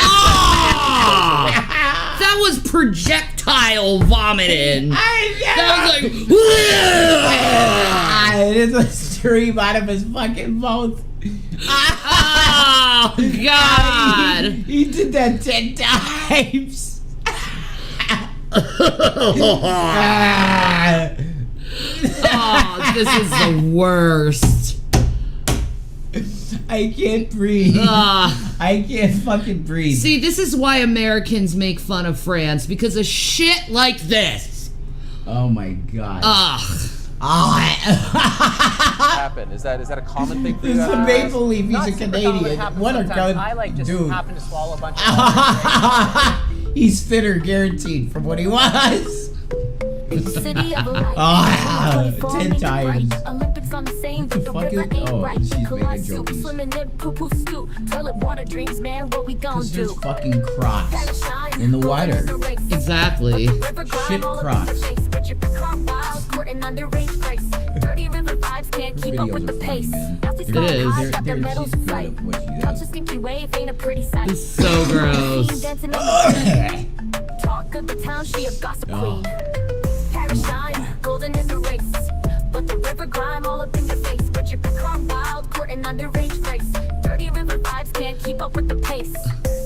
That was projectile vomiting. That was like... It was a stream out of his fucking mouth. Oh, God. He did that 10 times. Oh, this is the worst. I can't breathe. I can't fucking breathe. See, this is why Americans make fun of France, because of shit like this. Oh my god. What happened? Is that a common thing for you? It's a maple leaf. He's a Canadian. What a good dude. happen to swallow a bunch of He's thinner, guaranteed, from what he was. City of light. 10 times. Olympics on the same, but the river ain't right. She's making Collide soup, jokes. swimming in poo-poo stew. Toilet water drinks, man, what we gon' do? There's fucking crocs in the water. Exactly. Shit crocs. Dirty river vibes can't keep up with the pace. It is. She's good at what she does. Stinky wave ain't a pretty sight. It's so gross. Talk of the town, she a gossip queen. Paris shine, golden in the race. But the river grime all up in your face. But you become wild, courting underage grace. Dirty river vibes can't keep up with the pace.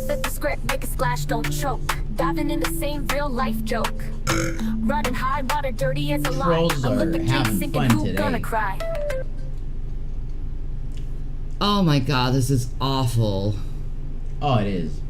Let the script make a splash, don't choke. Diving in the same real life joke. Running high, water dirty as a lie. Trolls are having fun who today. gonna cry? Oh my god, this is awful. Oh, it is.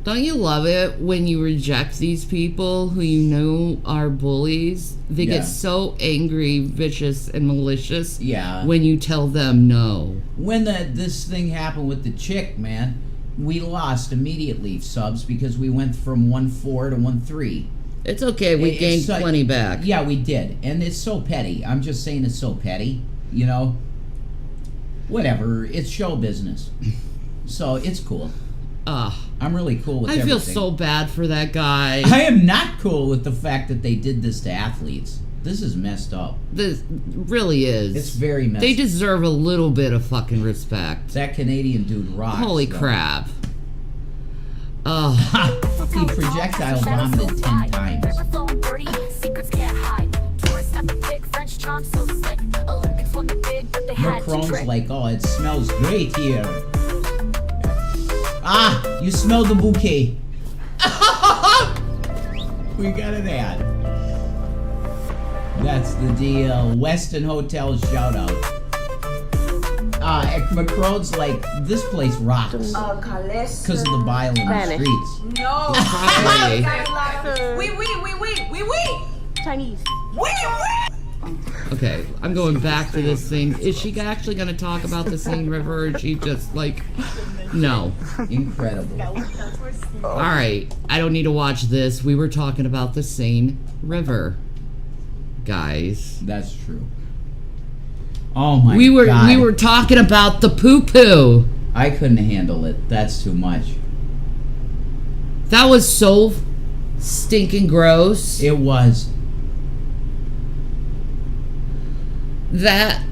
Don't you love it when you reject these people who you know are bullies? They Yeah. get so angry, vicious, and malicious Yeah. when you tell them no. When this thing happened with the chick, man, we lost immediately subs because we went from 1.4 to 1.3. It's okay, we gained plenty back. Yeah, we did. And it's so petty. I'm just saying it's so petty, you know? Whatever, it's show business. So it's cool. I'm really cool with I everything. feel so bad for that guy. I am not cool with the fact that they did this to athletes. This is messed up. This really is. It's very messed They deserve a little bit of fucking respect. That Canadian dude rocks. Holy though. crap. He projectile vomited 10 times. Secrets can't hide. Tourists got the big French charm so slick. Olympics won the big, but they had to Macron's trick. like, oh, it smells great here. You smell the bouquet. We got an ad. That's the deal. Westin Hotel shout out. Macron's like, this place rocks. Because of the violent Spanish. streets. No. Probably. Chinese. Okay, I'm going back to this thing. Is she actually going to talk about the Seine River, or is she just like, no? Incredible. Alright, I don't need to watch this. We were talking about the Seine River, guys. That's true. Oh my we were God. We were talking about the poo-poo. I couldn't handle it. That's too much. That was so stinking gross. It was. That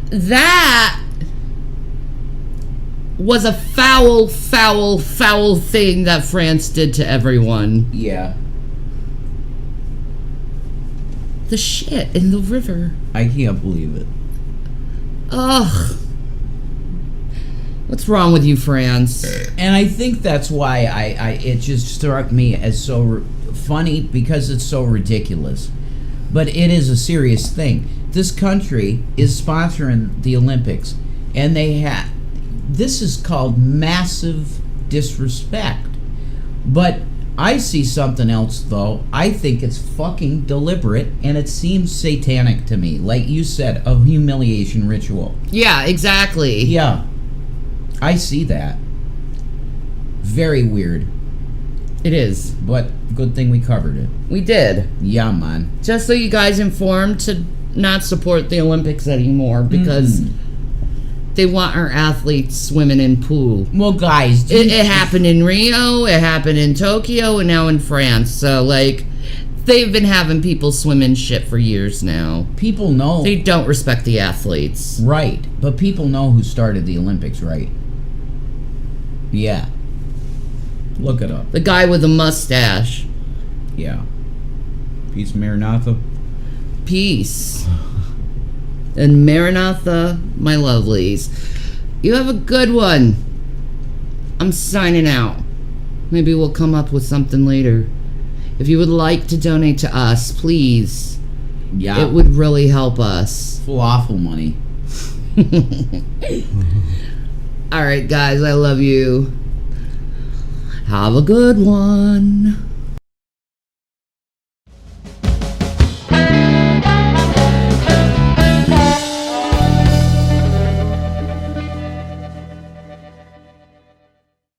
was a foul thing that France did to everyone. Yeah. The shit in the river. I can't believe it. Ugh. What's wrong with you, France? And I think that's why it just struck me as so funny, because it's so ridiculous. But it is a serious thing. This country is sponsoring the Olympics, and this is called massive disrespect. But I see something else, though. I think it's fucking deliberate, and it seems satanic to me. Like you said, a humiliation ritual. Yeah, exactly. Yeah. I see that. Very weird. It is. But good thing we covered it. We did. Yeah, man. Just so you guys informed to not support the Olympics anymore, because they want our athletes swimming in pool. Well, guys, it happened in Rio, it happened in Tokyo, and now in France. So, like, they've been having people swim in shit for years now. People know. They don't respect the athletes. Right. But people know who started the Olympics, right? Yeah. Look it up. The guy with the mustache. Yeah. Peace, Maranatha. Peace. And Maranatha, my lovelies. You have a good one. I'm signing out. Maybe we'll come up with something later. If you would like to donate to us, please. Yeah. It would really help us. Falafel money. All right, guys, I love you. Have a good one.